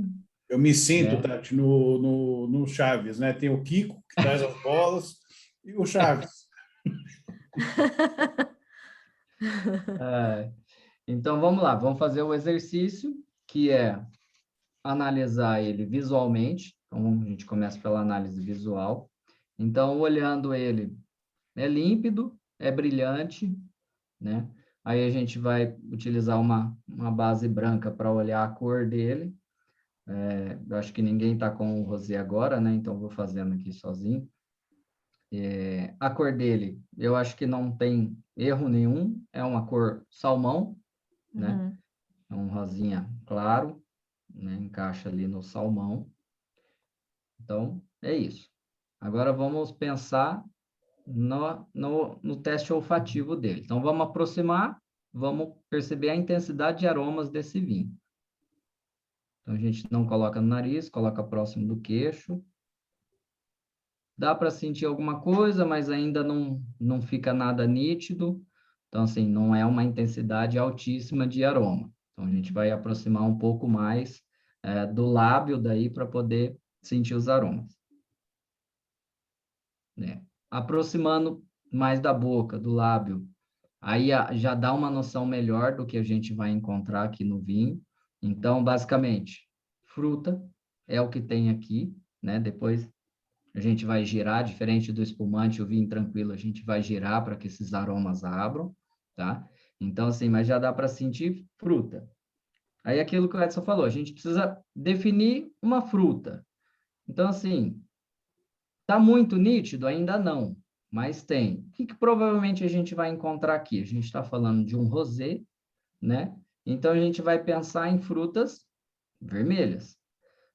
Eu me sinto, né? Tati, no Chaves, né? Tem o Kiko, que traz as bolas, e o Chaves. Então, vamos lá, vamos fazer o exercício, que é analisar ele visualmente. Então, a gente começa pela análise visual. Então, olhando ele, é límpido, é brilhante, né? Aí a gente vai utilizar uma base branca para olhar a cor dele. Eu acho que ninguém está com o rosé agora, né? Então, vou fazendo aqui sozinho. A cor dele, eu acho que não tem erro nenhum, é uma cor salmão, né? Uhum. É um rosinha claro, né? Encaixa ali no salmão. Então, é isso. Agora vamos pensar no teste olfativo dele. Então, vamos aproximar, vamos perceber a intensidade de aromas desse vinho. Então, a gente não coloca no nariz, coloca próximo do queixo. Dá para sentir alguma coisa, mas ainda não fica nada nítido. Então, assim, não é uma intensidade altíssima de aroma. Então, a gente vai aproximar um pouco mais do lábio daí para poder sentir os aromas, né? Aproximando mais da boca, do lábio, aí já dá uma noção melhor do que a gente vai encontrar aqui no vinho. Então, basicamente, fruta é o que tem aqui, né? Depois a gente vai girar, diferente do espumante, o vinho tranquilo, a gente vai girar para que esses aromas abram, tá? Então, assim, mas já dá para sentir fruta. Aí, aquilo que o Edson falou, a gente precisa definir uma fruta. Então, assim, tá muito nítido? Ainda não, mas tem. O que provavelmente a gente vai encontrar aqui? A gente está falando de um rosé, né? Então, a gente vai pensar em frutas vermelhas.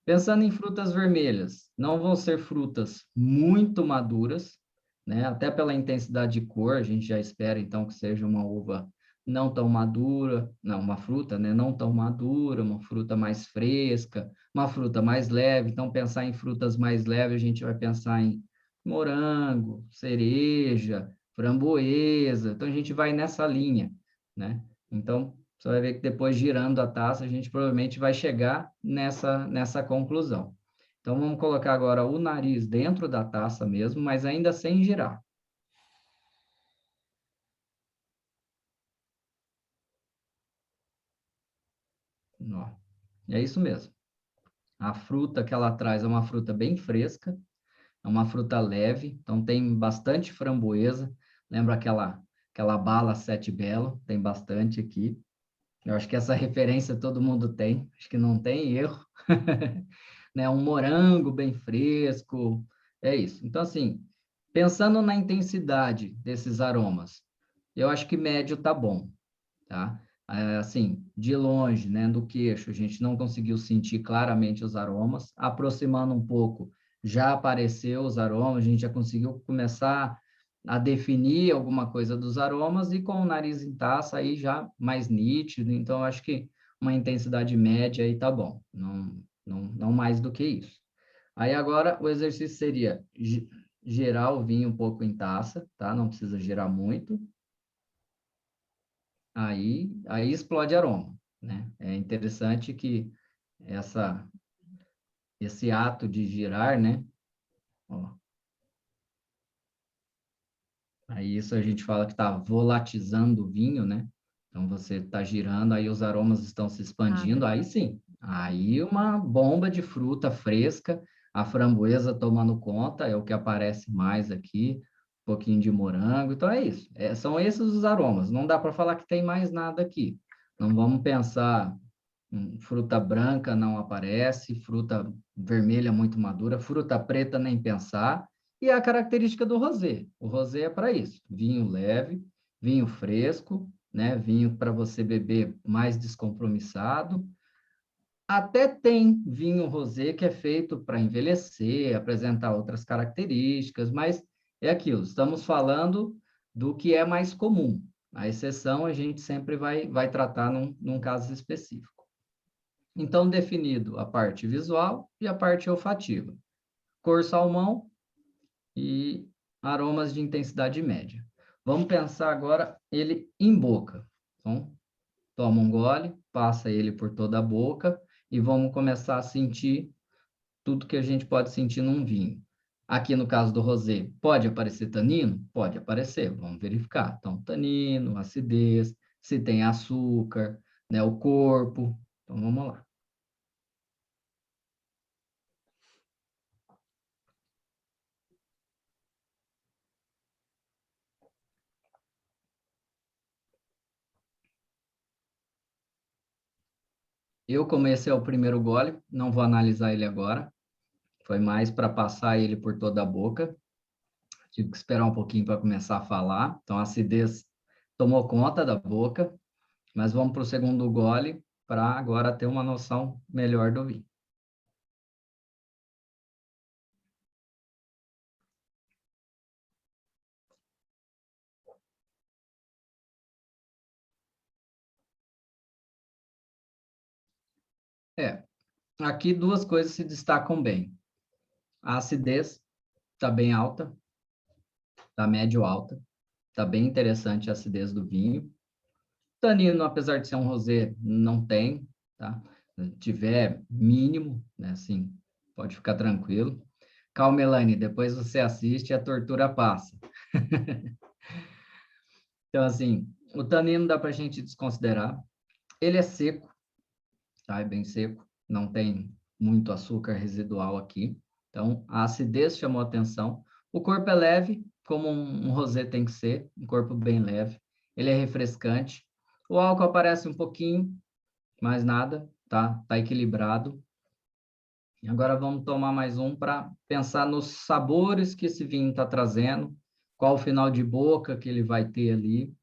Pensando em frutas vermelhas, não vão ser frutas muito maduras, né? Até pela intensidade de cor, a gente já espera então que seja uma uva não tão madura, não, uma fruta, né? Não tão madura, uma fruta mais fresca, uma fruta mais leve. Então, pensar em frutas mais leves, a gente vai pensar em morango, cereja, framboesa. Então, a gente vai nessa linha, né? Então, você vai ver que depois, girando a taça, a gente provavelmente vai chegar nessa conclusão. Então, vamos colocar agora o nariz dentro da taça mesmo, mas ainda sem girar. Ó, é isso mesmo. A fruta que ela traz é uma fruta bem fresca, é uma fruta leve, então tem bastante framboesa. Lembra aquela bala Sete Belo? Tem bastante aqui. Eu acho que essa referência todo mundo tem, acho que não tem erro. Né? Um morango bem fresco, é isso. Então, assim, pensando na intensidade desses aromas, eu acho que médio tá bom, tá? Assim, de longe, né, do queixo, a gente não conseguiu sentir claramente os aromas. Aproximando um pouco, já apareceu os aromas, a gente já conseguiu começar a definir alguma coisa dos aromas, e com o nariz em taça aí já mais nítido. Então, eu acho que uma intensidade média aí tá bom, não mais do que isso. Aí agora o exercício seria gerar o vinho um pouco em taça, tá? Não precisa gerar muito. aí explode aroma, né? É interessante que esse ato de girar, né? Ó, aí isso a gente fala que está volatizando o vinho, né? Então você está girando, aí os aromas estão se expandindo, aí sim. Aí uma bomba de fruta fresca, a framboesa tomando conta, é o que aparece mais aqui, um pouquinho de morango, então é isso. São esses os aromas, não dá para falar que tem mais nada aqui. Não vamos pensar, fruta branca não aparece, fruta vermelha muito madura, fruta preta nem pensar, e a característica do rosé. O rosé é para isso, vinho leve, vinho fresco, né? Vinho para você beber mais descompromissado. Até tem vinho rosé que é feito para envelhecer, apresentar outras características, mas é aquilo, estamos falando do que é mais comum. A exceção a gente sempre vai tratar num caso específico. Então, definido a parte visual e a parte olfativa. Cor salmão e aromas de intensidade média. Vamos pensar agora ele em boca. Então, toma um gole, passa ele por toda a boca e vamos começar a sentir tudo que a gente pode sentir num vinho. Aqui no caso do rosé, pode aparecer tanino? Pode aparecer, vamos verificar. Então, tanino, acidez, se tem açúcar, né, o corpo. Então, vamos lá. Eu, como esse é o primeiro gole, não vou analisar ele agora. Foi mais para passar ele por toda a boca. Tive que esperar um pouquinho para começar a falar. Então, a acidez tomou conta da boca. Mas vamos para o segundo gole para agora ter uma noção melhor do vinho. Aqui duas coisas se destacam bem. A acidez está bem alta, está médio alta, está bem interessante a acidez do vinho. Tanino, apesar de ser um rosé, não tem, tá? Se tiver mínimo, né, assim, pode ficar tranquilo. Calma, Elaine, depois você assiste e a tortura passa. Então, assim, o tanino dá para a gente desconsiderar. Ele é seco, tá? É bem seco, não tem muito açúcar residual aqui. Então, a acidez chamou atenção. O corpo é leve, como um rosé tem que ser, um corpo bem leve. Ele é refrescante. O álcool aparece um pouquinho, mais nada, tá? Tá equilibrado. E agora vamos tomar mais um para pensar nos sabores que esse vinho está trazendo, qual o final de boca que ele vai ter ali.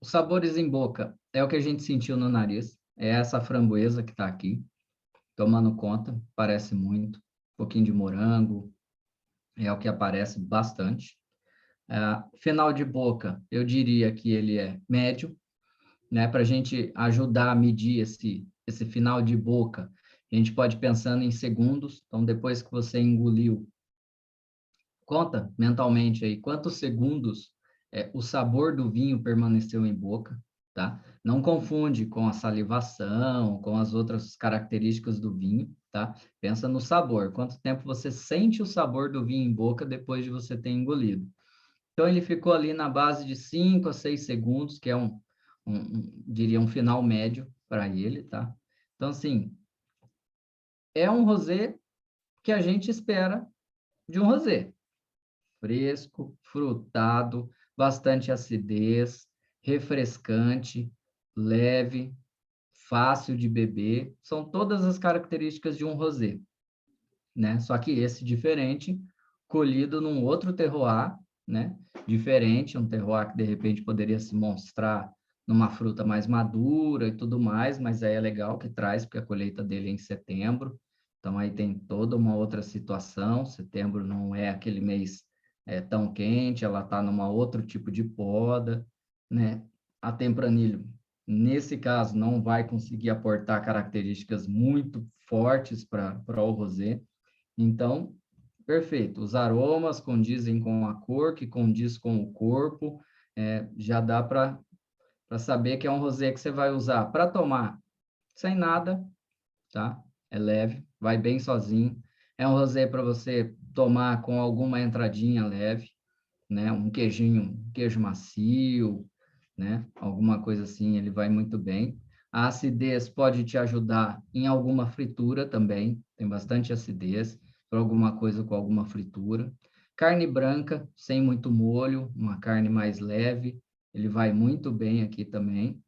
Os sabores em boca é o que a gente sentiu no nariz, é essa framboesa que está aqui, tomando conta, parece muito. Um pouquinho de morango, é o que aparece bastante. Final de boca, eu diria que ele é médio, né? Para a gente ajudar a medir esse final de boca, a gente pode ir pensando em segundos. Então, depois que você engoliu, conta mentalmente aí quantos segundos o sabor do vinho permaneceu em boca, tá? Não confunde com a salivação, com as outras características do vinho, tá? Pensa no sabor, quanto tempo você sente o sabor do vinho em boca depois de você ter engolido. Então, ele ficou ali na base de 5 a 6 segundos, que é diria, um final médio para ele, tá? Então, assim, é um rosé que a gente espera de um rosé. Fresco, frutado, bastante acidez, refrescante, leve, fácil de beber. São todas as características de um rosé, né? Só que esse diferente, colhido num outro terroir, né? Diferente, um terroir que de repente poderia se mostrar numa fruta mais madura e tudo mais, mas aí é legal que traz, porque a colheita dele é em setembro, então aí tem toda uma outra situação. Setembro não é aquele mês tão quente, ela está numa outro tipo de poda, né? a Tempranillo, nesse caso, não vai conseguir aportar características muito fortes para o rosé. Então, perfeito. Os aromas condizem com a cor, que condiz com o corpo. Já dá para saber que é um rosé que você vai usar para tomar sem nada, tá? É leve, vai bem sozinho. É um rosé para você tomar com alguma entradinha leve, né? Um queijo macio, né? Alguma coisa assim, ele vai muito bem. A acidez pode te ajudar em alguma fritura também, tem bastante acidez, para alguma coisa com alguma fritura. Carne branca, sem muito molho, uma carne mais leve, ele vai muito bem aqui também.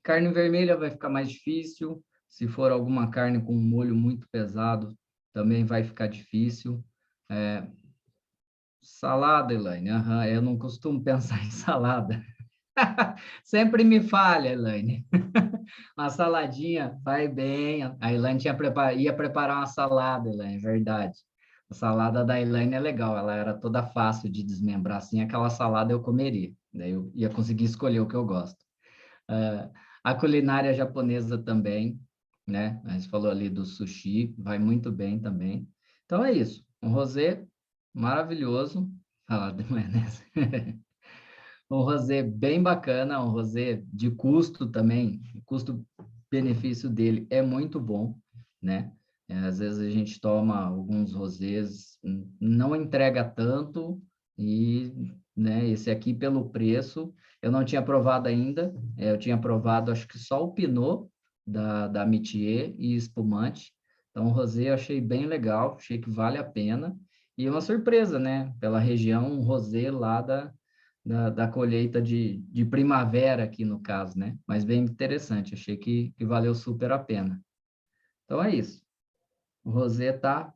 Carne vermelha vai ficar mais difícil, se for alguma carne com molho muito pesado, também vai ficar difícil. Salada, Elaine, eu não costumo pensar em salada. Sempre me falha, Elaine. Uma saladinha vai bem. A Elaine ia preparar uma salada, Elaine, é verdade. A salada da Elaine é legal, ela era toda fácil de desmembrar, assim, aquela salada eu comeria. Daí eu ia conseguir escolher o que eu gosto. A culinária japonesa também, né? A gente falou ali do sushi, vai muito bem também. Então é isso. Um rosé maravilhoso. Salada de maionese. Um rosé bem bacana, um rosé de custo também, o custo-benefício dele é muito bom, né? Às vezes a gente toma alguns rosés, não entrega tanto, e, né, esse aqui pelo preço, eu não tinha provado ainda, eu tinha provado acho que só o Pinot da Métier e espumante, então o rosé eu achei bem legal, achei que vale a pena, e uma surpresa, né? Pela região, um rosé lá da colheita de primavera aqui no caso, né? Mas bem interessante, achei que valeu super a pena. Então é isso. O rosé está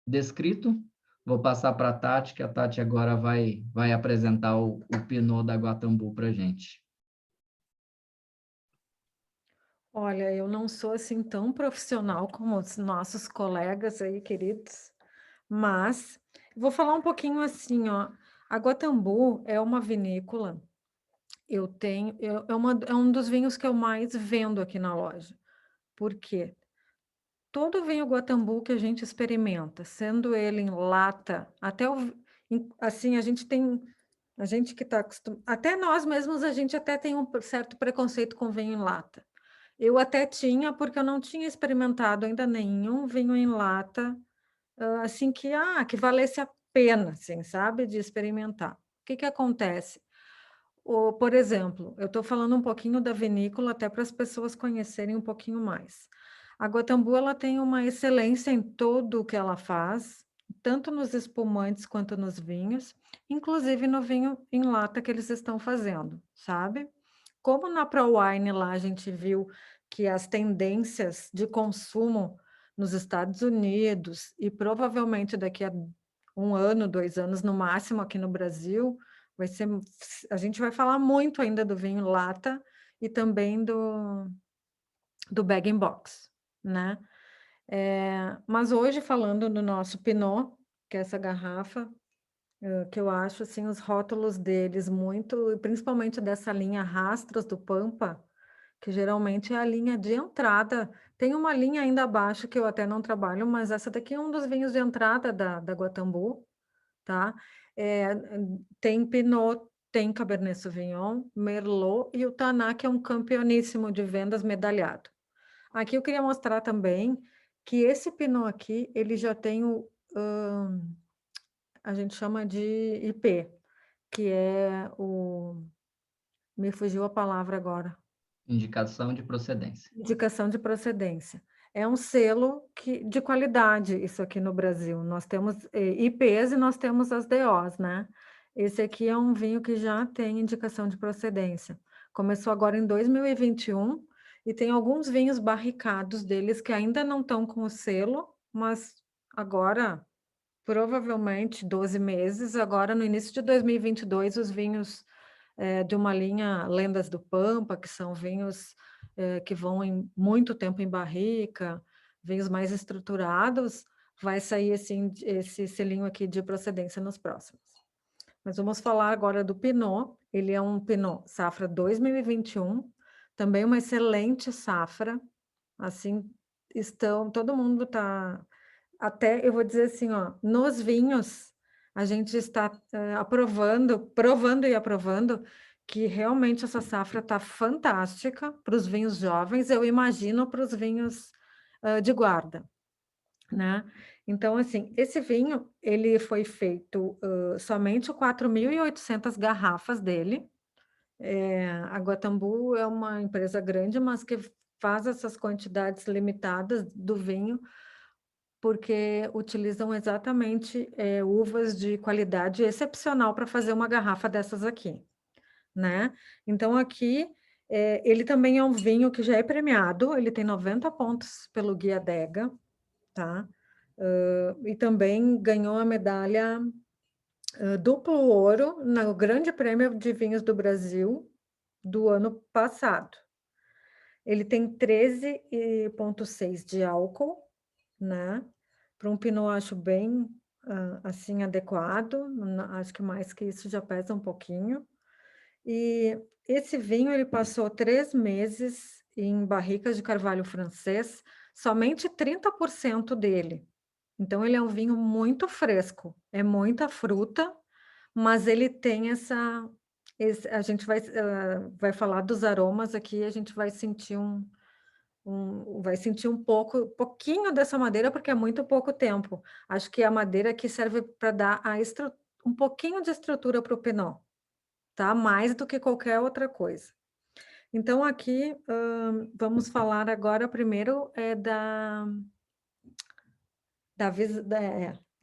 descrito. Vou passar para a Tati, que a Tati agora vai apresentar o Pinot da Guatambu para a gente. Olha, eu não sou assim tão profissional como os nossos colegas aí, queridos, mas vou falar um pouquinho assim, ó. A Guatambu é uma vinícola, é um dos vinhos que eu mais vendo aqui na loja. Por quê? Todo vinho Guatambu que a gente experimenta, sendo ele em lata, assim, a gente que está acostumado, até nós mesmos, a gente até tem um certo preconceito com vinho em lata. Eu até tinha, porque eu não tinha experimentado ainda nenhum vinho em lata, assim, que valesse a pena, assim, sabe, de experimentar. O que acontece? Por exemplo, eu estou falando um pouquinho da vinícola, até para as pessoas conhecerem um pouquinho mais. A Guatambu, ela tem uma excelência em tudo o que ela faz, tanto nos espumantes quanto nos vinhos, inclusive no vinho em lata que eles estão fazendo, sabe? Como na ProWine lá a gente viu que as tendências de consumo nos Estados Unidos e provavelmente daqui a 1 ano, 2 anos no máximo aqui no Brasil, a gente vai falar muito ainda do vinho lata e também do bag-in-box, né? Mas hoje, falando do nosso Pinot, que é essa garrafa, que eu acho, assim, os rótulos deles muito, principalmente dessa linha Rastros do Pampa, que geralmente é a linha de entrada. Tem uma linha ainda abaixo que eu até não trabalho, mas essa daqui é um dos vinhos de entrada da Guatambu, tá? Tem Pinot, tem Cabernet Sauvignon, Merlot e o Taná, que é um campeoníssimo de vendas medalhado. Aqui eu queria mostrar também que esse Pinot aqui, ele já tem a gente chama de IP, que é me fugiu a palavra agora. Indicação de procedência. Indicação de procedência. É um selo de qualidade, isso aqui no Brasil. Nós temos IPs e nós temos as DOs, né? Esse aqui é um vinho que já tem indicação de procedência. Começou agora em 2021 e tem alguns vinhos barricados deles que ainda não estão com o selo, mas agora, provavelmente 12 meses, agora no início de 2022, os vinhos de uma linha Lendas do Pampa, que são vinhos que vão muito tempo em barrica, vinhos mais estruturados, vai sair esse selinho aqui de procedência nos próximos. Mas vamos falar agora do Pinot. Ele é um Pinot safra 2021, também uma excelente safra. Assim, todo mundo está, até eu vou dizer assim, ó, nos vinhos, a gente está provando e aprovando que realmente essa safra está fantástica para os vinhos jovens, eu imagino para os vinhos de guarda, né? Então, assim, esse vinho, ele foi feito somente 4.800 garrafas dele. A Guatambu é uma empresa grande, mas que faz essas quantidades limitadas do vinho, porque utilizam exatamente uvas de qualidade excepcional para fazer uma garrafa dessas aqui, né? Então, aqui, ele também é um vinho que já é premiado, ele tem 90 pontos pelo Guia Adega, tá? E também ganhou a medalha duplo ouro no Grande Prêmio de Vinhos do Brasil do ano passado. Ele tem 13,6 de álcool, né? Para um Pinot, acho bem assim adequado. Acho que mais que isso já pesa um pouquinho. E esse vinho ele passou 3 meses em barricas de carvalho francês, somente 30% dele. Então, ele é um vinho muito fresco, é muita fruta, mas ele tem a gente vai falar dos aromas aqui, a gente vai sentir vai sentir pouquinho dessa madeira, porque é muito pouco tempo. Acho que a madeira aqui serve para dar um pouquinho de estrutura para o Pinot, tá? Mais do que qualquer outra coisa. Então, aqui, vamos falar agora primeiro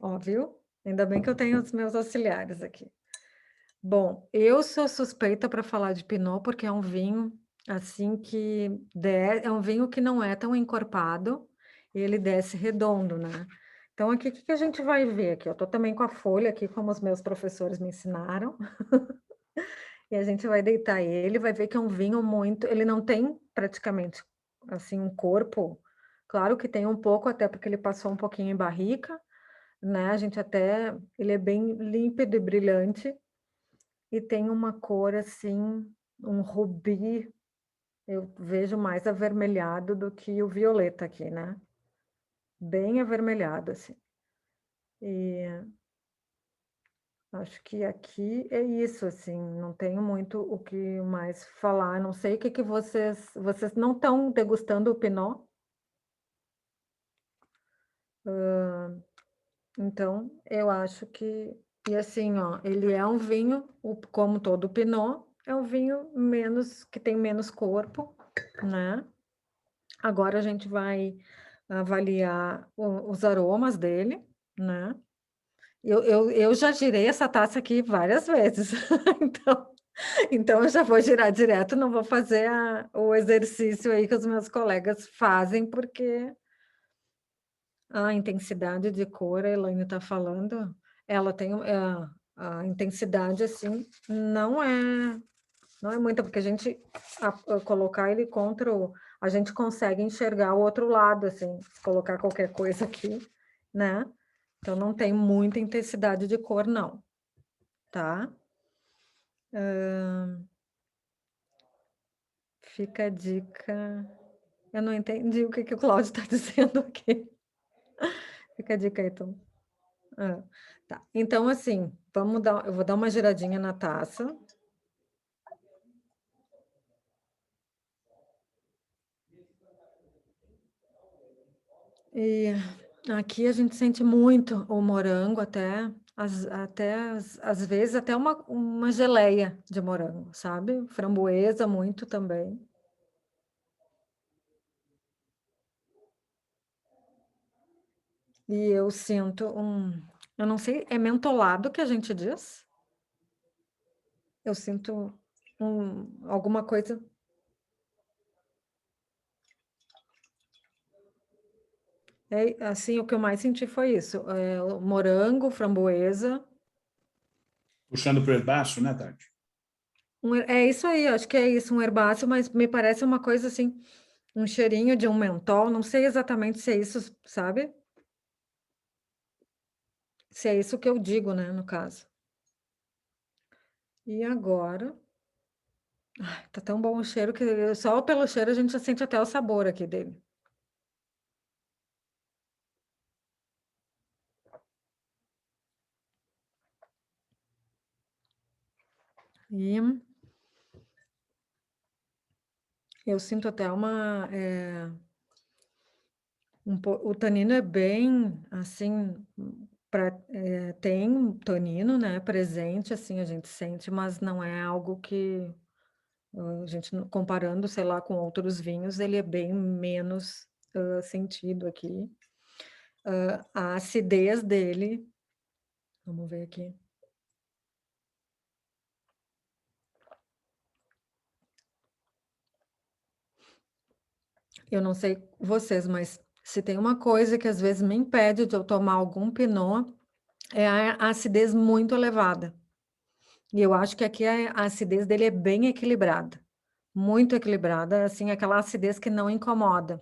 ó, viu? Ainda bem que eu tenho os meus auxiliares aqui. Bom, eu sou suspeita para falar de Pinot, porque é um vinho assim é um vinho que não é tão encorpado, ele desce redondo, né? Então, aqui, o que a gente vai ver aqui? Eu estou também com a folha aqui, como os meus professores me ensinaram. E a gente vai deitar ele, vai ver que é um vinho ele não tem praticamente, assim, um corpo. Claro que tem um pouco, até porque ele passou um pouquinho em barrica, né? Ele é bem límpido e brilhante, e tem uma cor assim, um rubi, eu vejo mais avermelhado do que o violeta aqui, né? Bem avermelhado, assim. E acho que aqui é isso, assim, não tenho muito o que mais falar, não sei o que vocês não estão degustando o Pinot? Então, eu acho e assim, ó, ele é um vinho, como todo Pinot, é um vinho que tem menos corpo, né? Agora a gente vai avaliar os aromas dele, né? Eu já girei essa taça aqui várias vezes, então eu já vou girar direto, não vou fazer o exercício aí que os meus colegas fazem, porque a intensidade de cor, a Elaine está falando, ela tem a intensidade, assim, não é muita, porque a gente colocar ele a gente consegue enxergar o outro lado, assim, colocar qualquer coisa aqui, né? Então, não tem muita intensidade de cor, não, tá? Fica a dica. Eu não entendi o que o Cláudio está dizendo aqui. Fica a dica aí, então. Tá. Então, assim, eu vou dar uma giradinha na taça. E aqui a gente sente muito o morango, às vezes até uma geleia de morango, sabe? Framboesa muito também. E eu sinto eu não sei, é mentolado que a gente diz? Eu sinto alguma coisa. Assim, o que eu mais senti foi isso, o morango, framboesa. Puxando para o herbaço, né, Tati? É isso aí, acho que é isso, um herbáceo, mas me parece uma coisa assim, um cheirinho de um mentol, não sei exatamente se é isso, sabe? Se é isso que eu digo, né, no caso. E agora... Ai, tá tão bom o cheiro que só pelo cheiro a gente já sente até o sabor aqui dele. E eu sinto até o tanino é bem, assim, tem tanino, né, presente, assim, a gente sente, mas não é algo que, a gente, comparando, sei lá, com outros vinhos, ele é bem menos sentido aqui. A acidez dele, vamos ver aqui. Eu não sei vocês, mas se tem uma coisa que às vezes me impede de eu tomar algum Pinot, é a acidez muito elevada. E eu acho que aqui a acidez dele é bem equilibrada, muito equilibrada, assim, aquela acidez que não incomoda.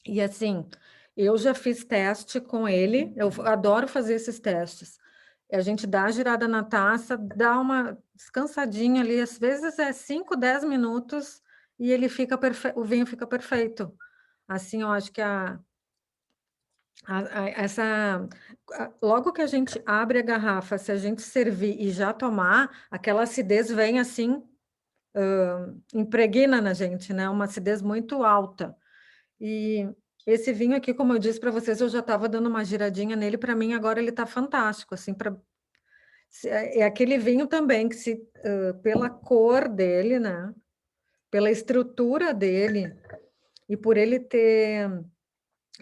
E assim, eu já fiz teste com ele, eu adoro fazer esses testes. A gente dá a girada na taça, dá uma descansadinha ali, às vezes é 5, 10 minutos, e ele fica o vinho fica perfeito. Assim, eu acho que logo que a gente abre a garrafa, se a gente servir e já tomar, aquela acidez vem assim, impregna na gente, né? Uma acidez muito alta. E esse vinho aqui, como eu disse para vocês, eu já estava dando uma giradinha nele, para mim agora ele está fantástico, assim, é aquele vinho também que pela cor dele, né? Pela estrutura dele e por ele ter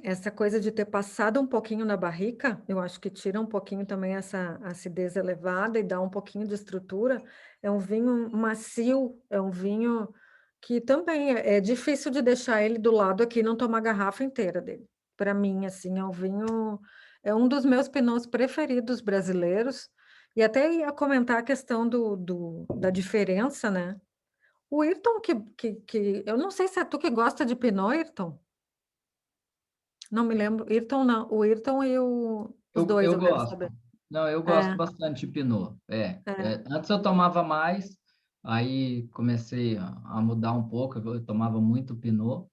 essa coisa de ter passado um pouquinho na barrica, eu acho que tira um pouquinho também essa acidez elevada e dá um pouquinho de estrutura. É um vinho macio, é um vinho que também é difícil de deixar ele do lado aqui e não tomar a garrafa inteira dele. Para mim, assim, é um vinho, é um dos meus pinots preferidos brasileiros. E até ia comentar a questão da diferença, né? O Ayrton, que eu não sei se é tu que gosta de Pinot, Ayrton. Não me lembro. Ayrton não. O Ayrton e os dois, Eu eu quero gosto. saber. Não, eu gosto É, bastante de Pinot. é. Antes eu tomava mais, aí comecei a mudar um pouco, eu tomava muito Pinot,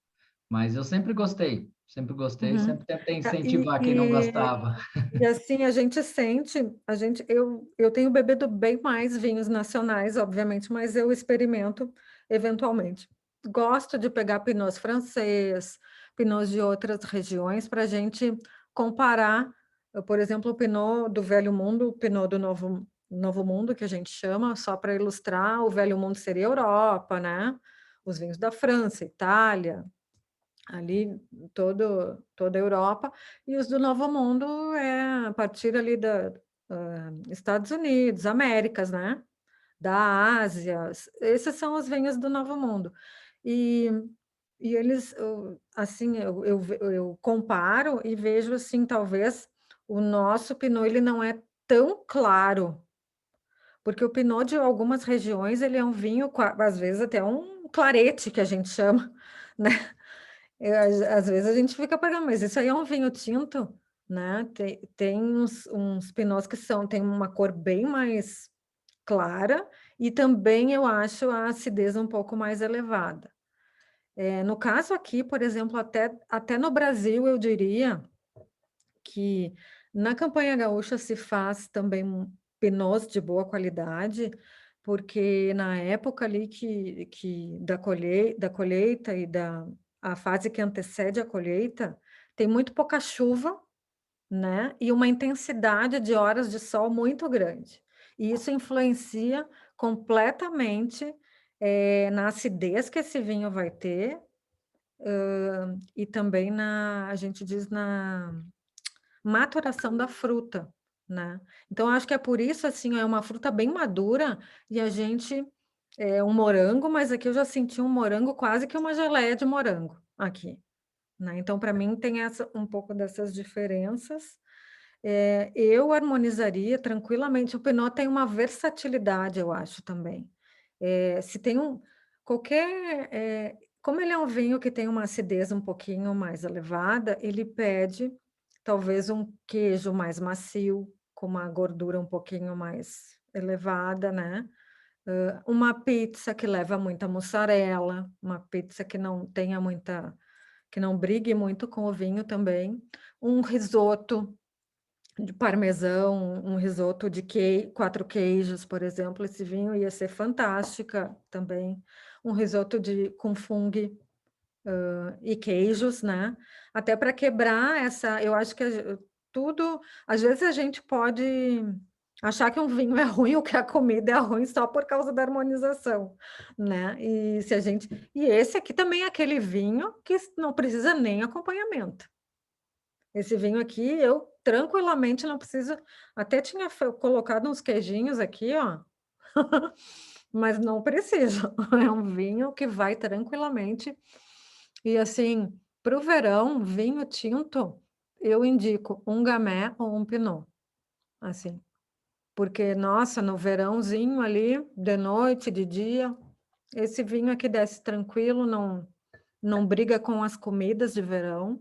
mas eu sempre gostei, Uhum. sempre tentei Tá, incentivar quem não gostava. E assim, a gente sente, eu tenho bebido bem mais vinhos nacionais, obviamente, mas eu experimento eventualmente. Gosto de pegar pinots francês, pinots de outras regiões, para a gente comparar, por exemplo, o pinot do Velho Mundo, o pinot do Novo Mundo, que a gente chama, só para ilustrar, o Velho Mundo seria Europa, né? Os vinhos da França, Itália, ali toda a Europa, e os do Novo Mundo a partir ali da Estados Unidos, Américas, né? Da Ásia, esses são os vinhos do Novo Mundo. E, e eles, assim, eu comparo e vejo, assim, talvez o nosso Pinot, ele não é tão claro, porque o Pinot de algumas regiões, ele é um vinho, às vezes até um clarete, que a gente chama, né? Às vezes a gente fica pagando, mas isso aí é um vinho tinto, né? Tem uns pinots que tem uma cor bem mais clara e também eu acho a acidez um pouco mais elevada. No caso aqui, por exemplo, até no Brasil, eu diria que na campanha gaúcha se faz também pinots de boa qualidade, porque na época ali da colheita e a fase que antecede a colheita, tem muito pouca chuva, né? E uma intensidade de horas de sol muito grande. E isso influencia completamente na acidez que esse vinho vai ter, e também a gente diz, na maturação da fruta, né? Então, acho que é por isso, assim, é uma fruta bem madura e a gente é um morango, mas aqui eu já senti um morango quase que uma geleia de morango aqui, né? Então, para mim, tem um pouco dessas diferenças. Eu harmonizaria tranquilamente. O Pinot tem uma versatilidade, eu acho, também. Se tem como ele é um vinho que tem uma acidez um pouquinho mais elevada, ele pede talvez um queijo mais macio, com uma gordura um pouquinho mais elevada, né? uma pizza que leva muita mussarela, uma pizza que não tenha muita, que não brigue muito com o vinho também, um risoto de parmesão, um risoto de 4 queijos, por exemplo, esse vinho ia ser fantástica também, um risoto com fungo e queijos, né? Até para quebrar essa, eu acho que tudo, às vezes a gente pode achar que um vinho é ruim ou que a comida é ruim só por causa da harmonização, né? E se a gente, e esse aqui também é aquele vinho que não precisa nem acompanhamento. Esse vinho aqui, eu tranquilamente não preciso, até tinha colocado uns queijinhos aqui, ó, mas não precisa. É um vinho que vai tranquilamente. E assim, para o verão, vinho tinto, eu indico um Gamay ou um Pinot, assim. Porque, nossa, no verãozinho ali, de noite, de dia, esse vinho aqui desce tranquilo, não briga com as comidas de verão.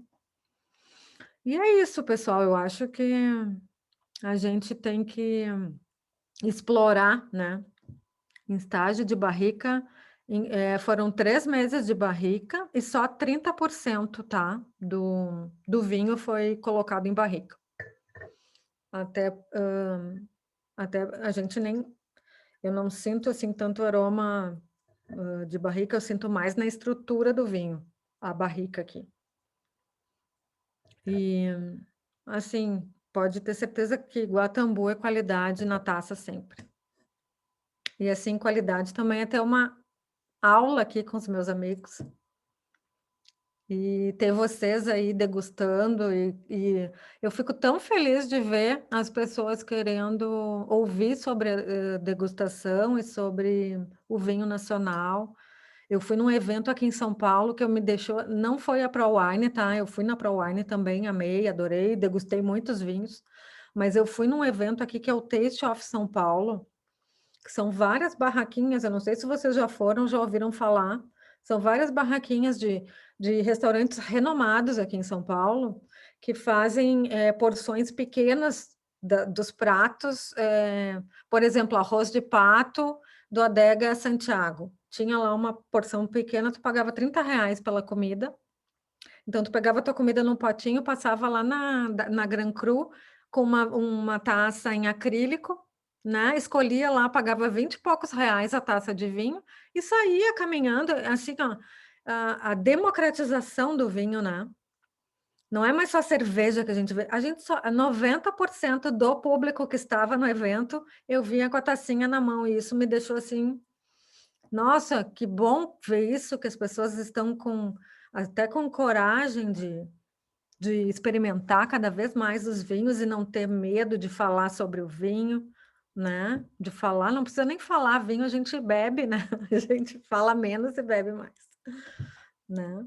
E é isso, pessoal, eu acho que a gente tem que explorar, né? Em estágio de barrica, foram 3 meses de barrica e só 30%, tá? Do vinho foi colocado em barrica. Até a gente nem... Eu não sinto, assim, tanto aroma de barrica, eu sinto mais na estrutura do vinho, a barrica aqui. E, assim, pode ter certeza que Guatambu é qualidade na taça sempre. E, assim, qualidade também é ter uma aula aqui com os meus amigos. E ter vocês aí degustando, e eu fico tão feliz de ver as pessoas querendo ouvir sobre a degustação e sobre o vinho nacional. Eu fui num evento aqui em São Paulo que me deixou, não foi a ProWine, tá? Eu fui na ProWine também, amei, adorei, degustei muitos vinhos, mas eu fui num evento aqui que é o Taste of São Paulo, que são várias barraquinhas, eu não sei se vocês já foram, já ouviram falar, são várias barraquinhas de restaurantes renomados aqui em São Paulo, que fazem porções pequenas dos pratos, por exemplo, arroz de pato do Adega Santiago. Tinha lá uma porção pequena, tu pagava R$ 30 pela comida, então tu pegava a tua comida num potinho, passava lá na Gran Cru, com uma taça em acrílico, né? Escolhia lá, pagava 20 e poucos reais a taça de vinho e saía caminhando, assim, ó, a democratização do vinho, né? Não é mais só cerveja que a gente vê, 90% do público que estava no evento, eu vinha com a tacinha na mão, e isso me deixou assim, nossa, que bom ver isso, que as pessoas estão até com coragem de experimentar cada vez mais os vinhos e não ter medo de falar sobre o vinho, né? De falar, não precisa nem falar vinho, a gente bebe, né? A gente fala menos e bebe mais, né?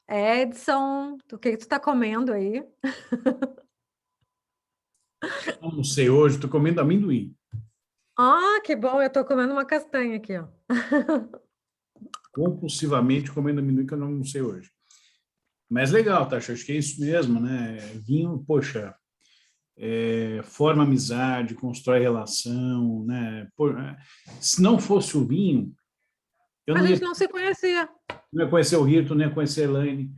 Edson, o que tu está comendo aí? Não sei, hoje estou comendo amendoim. Ah, que bom, eu estou comendo uma castanha aqui, ó. Compulsivamente comendo amendoim que eu não sei hoje. Mas legal, Tasha, acho que é isso mesmo, né? Vinho, poxa, forma amizade, constrói relação, né? Se não fosse o vinho, eu A não ia, gente não se conhecia. não ia conhecer o Hirto, não ia conhecer a Elaine,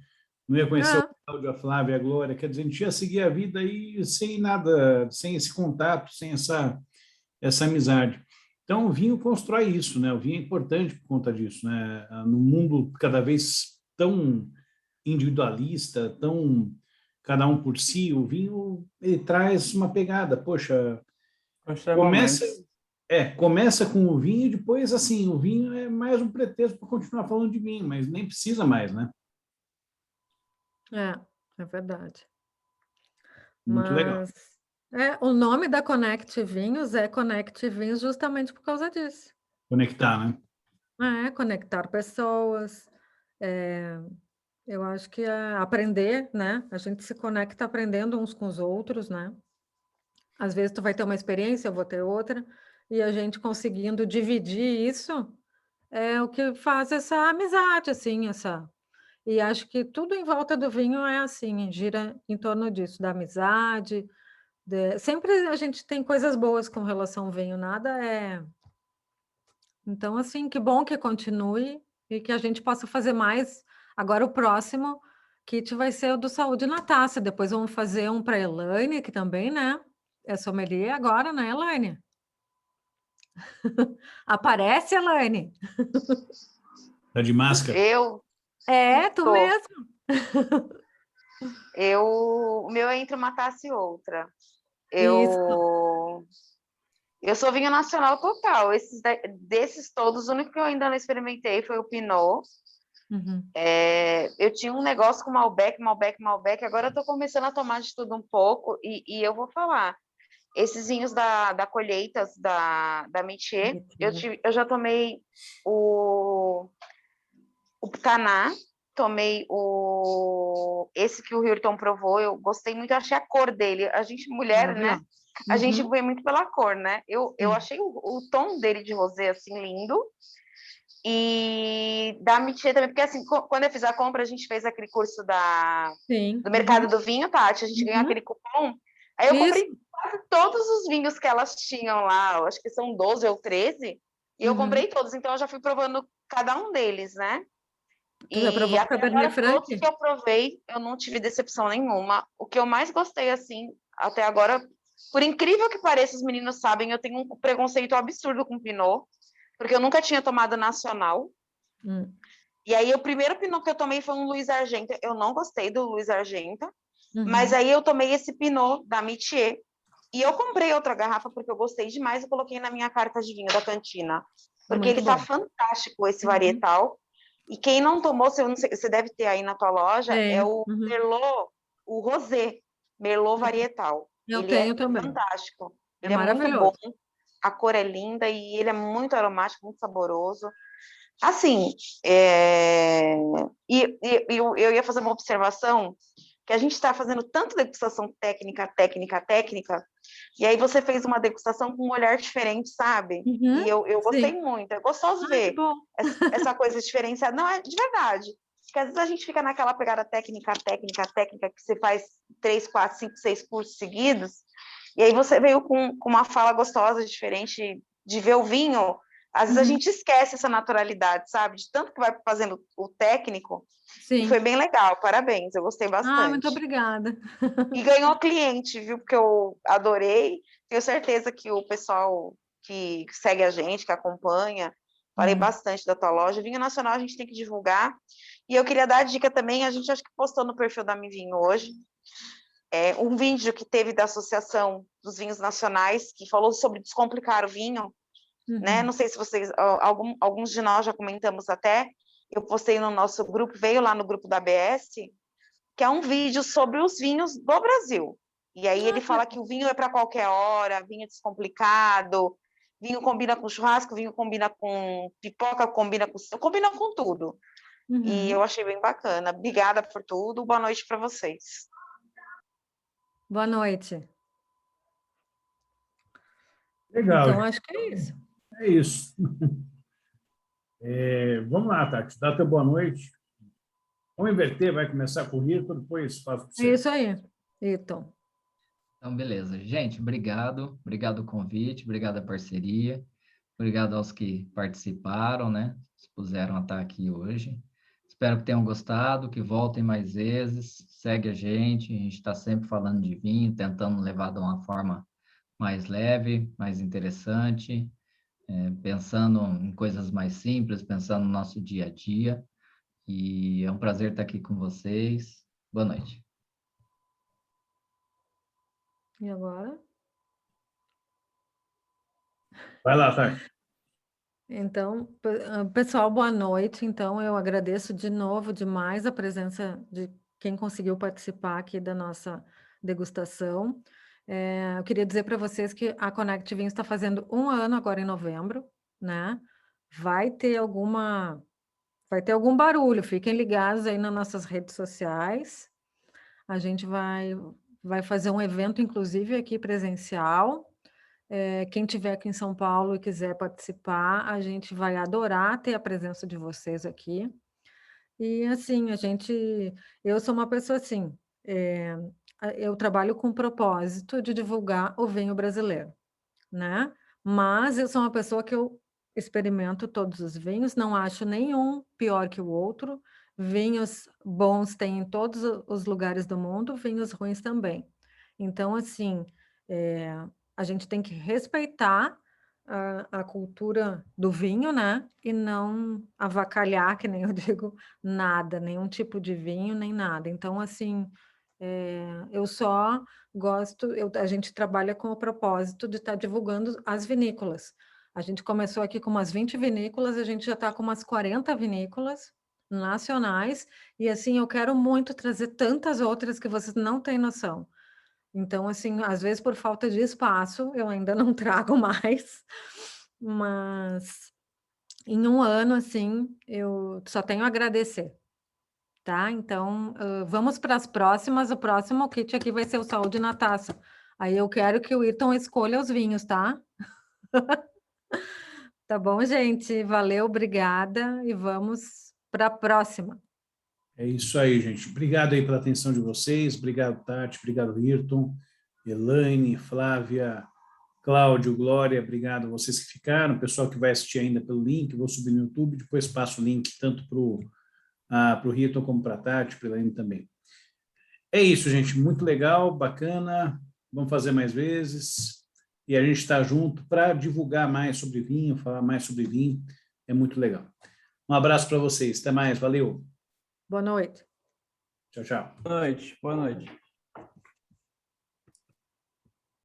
não ia conhecer o É, Cláudio, a Flávia, a Glória, quer dizer, a gente ia seguir a vida aí sem nada, sem esse contato, sem essa amizade. Então, o vinho constrói isso, né? O vinho é importante por conta disso, né? No mundo cada vez tão individualista, tão cada um por si, o vinho ele traz uma pegada. Poxa, começa Extremamente. começa com o vinho e depois assim, o vinho é mais um pretexto para continuar falando de vinho, mas nem precisa mais, né? é verdade. Muito legal. Mas o nome da Connect Vinhos é Connect Vinhos justamente por causa disso. Conectar, né? Conectar pessoas. Eu acho que é aprender, né? A gente se conecta aprendendo uns com os outros, né? Às vezes tu vai ter uma experiência, eu vou ter outra, e a gente conseguindo dividir isso é o que faz essa amizade, assim, essa... E acho que tudo em volta do vinho é assim, gira em torno disso, da amizade. Sempre a gente tem coisas boas com relação ao vinho, Então, assim, que bom que continue e que a gente possa fazer mais. Agora, o próximo kit vai ser o do Saúde na Taça. Depois vamos fazer um para a Elaine, que também, né? É sommelier agora, né, Elaine? Aparece, Elaine. Tá de máscara? Eu É, tu tô. mesmo. O meu é entre uma taça e outra. Isso. Eu sou vinho nacional total. Desses todos, o único que eu ainda não experimentei foi o Pinot. Uhum. Eu tinha um negócio com Malbec. Agora eu tô começando a tomar de tudo um pouco. E eu vou falar. Esses vinhos da Colheitas, da Métier, eu já tomei o Taná, tomei esse que o Hilton provou, eu gostei muito, eu achei a cor dele. A gente, mulher, né? A gente Uhum. vê muito pela cor, né? Eu Sim. achei o tom dele de rosé, assim, lindo. E da Métier também, porque assim, quando eu fiz a compra, a gente fez aquele curso Sim. do mercado do vinho, Tati, a gente ganhou aquele cupom. Aí eu comprei Isso. quase todos os vinhos que elas tinham lá, eu acho que são 12 ou 13, e eu comprei todos, então eu já fui provando cada um deles, né? Tu já E provou o até Cabernet agora, Franc? todos que eu provei, eu não tive decepção nenhuma. O que eu mais gostei, assim, até agora, por incrível que pareça, os meninos sabem, eu tenho um preconceito absurdo com Pinot, porque eu nunca tinha tomado nacional. E aí, o primeiro Pinot que eu tomei foi um Luiz Argenta. Eu não gostei do Luiz Argenta, mas aí eu tomei esse Pinot da Métier. E eu comprei outra garrafa porque eu gostei demais e coloquei na minha carta de vinho da cantina. Porque Muito ele tá bom. fantástico, esse varietal. E quem não tomou, você deve ter aí na tua loja, é o Merlot, o Rosé, Merlot varietal. Eu Ele é tenho também. fantástico. É Ele é muito bom. maravilhoso. A cor é linda e ele é muito aromático, muito saboroso. Assim, eu ia fazer uma observação que a gente está fazendo tanto degustação técnica, e aí você fez uma degustação com um olhar diferente, sabe? E eu gostei Sim. muito, é gostoso Ai, que ver bom. essa coisa diferenciada. Não, é de verdade. Porque às vezes a gente fica naquela pegada técnica, que você faz 3, 4, 5, 6 cursos seguidos, e aí você veio com uma fala gostosa, diferente de ver o vinho. Às vezes a gente esquece essa naturalidade, sabe? De tanto que vai fazendo o técnico. Sim. E foi bem legal, parabéns, eu gostei bastante. Ah, muito obrigada. E ganhou cliente, viu? Porque eu adorei. Tenho certeza que o pessoal que segue a gente, que acompanha, falei bastante da tua loja. Vinho nacional a gente tem que divulgar. E eu queria dar a dica também, a gente acho que postou no perfil da Mi Vinho hoje, um vídeo que teve da Associação dos Vinhos Nacionais, que falou sobre descomplicar o vinho, né? Não sei se vocês, alguns de nós já comentamos até, eu postei no nosso grupo, veio lá no grupo da ABS, que é um vídeo sobre os vinhos do Brasil. E aí ele fala que o vinho é para qualquer hora, vinho descomplicado, vinho combina com churrasco, vinho combina com pipoca, combina com tudo. E eu achei bem bacana. Obrigada por tudo. Boa noite para vocês. Boa noite. Legal. Então, acho que é isso. É isso. Vamos lá, Tati. Dá teu boa noite. Vamos inverter, vai começar com o Rito, depois faço para É você. isso aí, Ito. Então, beleza. Gente, obrigado. Obrigado o convite, obrigado a parceria. Obrigado aos que participaram, né? Se puseram a estar aqui hoje. Espero que tenham gostado, que voltem mais vezes. Segue a gente está sempre falando de vinho, tentando levar de uma forma mais leve, mais interessante, pensando em coisas mais simples, pensando no nosso dia a dia. E é um prazer estar aqui com vocês. Boa noite. E agora? Vai lá, Tati. Então, pessoal, boa noite. Então, eu agradeço de novo demais a presença de quem conseguiu participar aqui da nossa degustação. Eu queria dizer para vocês que a Connect Vinho está fazendo 1 ano agora em novembro, né? Vai ter algum barulho, fiquem ligados aí nas nossas redes sociais. A gente vai fazer um evento, inclusive, aqui presencial. Quem estiver aqui em São Paulo e quiser participar, a gente vai adorar ter a presença de vocês aqui. E, assim, eu sou uma pessoa assim, eu trabalho com o propósito de divulgar o vinho brasileiro, né? Mas eu sou uma pessoa que eu experimento todos os vinhos, não acho nenhum pior que o outro. Vinhos bons tem em todos os lugares do mundo, vinhos ruins também. Então, assim, a gente tem que respeitar a cultura do vinho, né? E não avacalhar, que nem eu digo, nada, nenhum tipo de vinho, nem nada. Então, assim, eu só gosto, a gente trabalha com o propósito de estar divulgando as vinícolas. A gente começou aqui com umas 20 vinícolas, a gente já está com umas 40 vinícolas nacionais, e assim, eu quero muito trazer tantas outras que vocês não têm noção. Então, assim, às vezes por falta de espaço, eu ainda não trago mais, mas em um ano, assim, eu só tenho a agradecer, tá? Então, vamos para as próximas. O próximo kit aqui vai ser o Saúde na Taça. Aí eu quero que o Ayrton escolha os vinhos, tá? Tá bom, gente? Valeu, obrigada e vamos para a próxima. É isso aí, gente. Obrigado aí pela atenção de vocês. Obrigado, Tati. Obrigado, Ayrton, Elaine, Flávia, Cláudio, Glória. Obrigado a vocês que ficaram. O pessoal que vai assistir ainda pelo link, vou subir no YouTube, depois passo o link tanto para o Ayrton como para a Tati, para a Elaine também. É isso, gente. Muito legal, bacana. Vamos fazer mais vezes. E a gente está junto para divulgar mais sobre vinho, falar mais sobre vinho. É muito legal. Um abraço para vocês. Até mais. Valeu. Boa noite. Tchau, tchau. Boa noite, boa noite.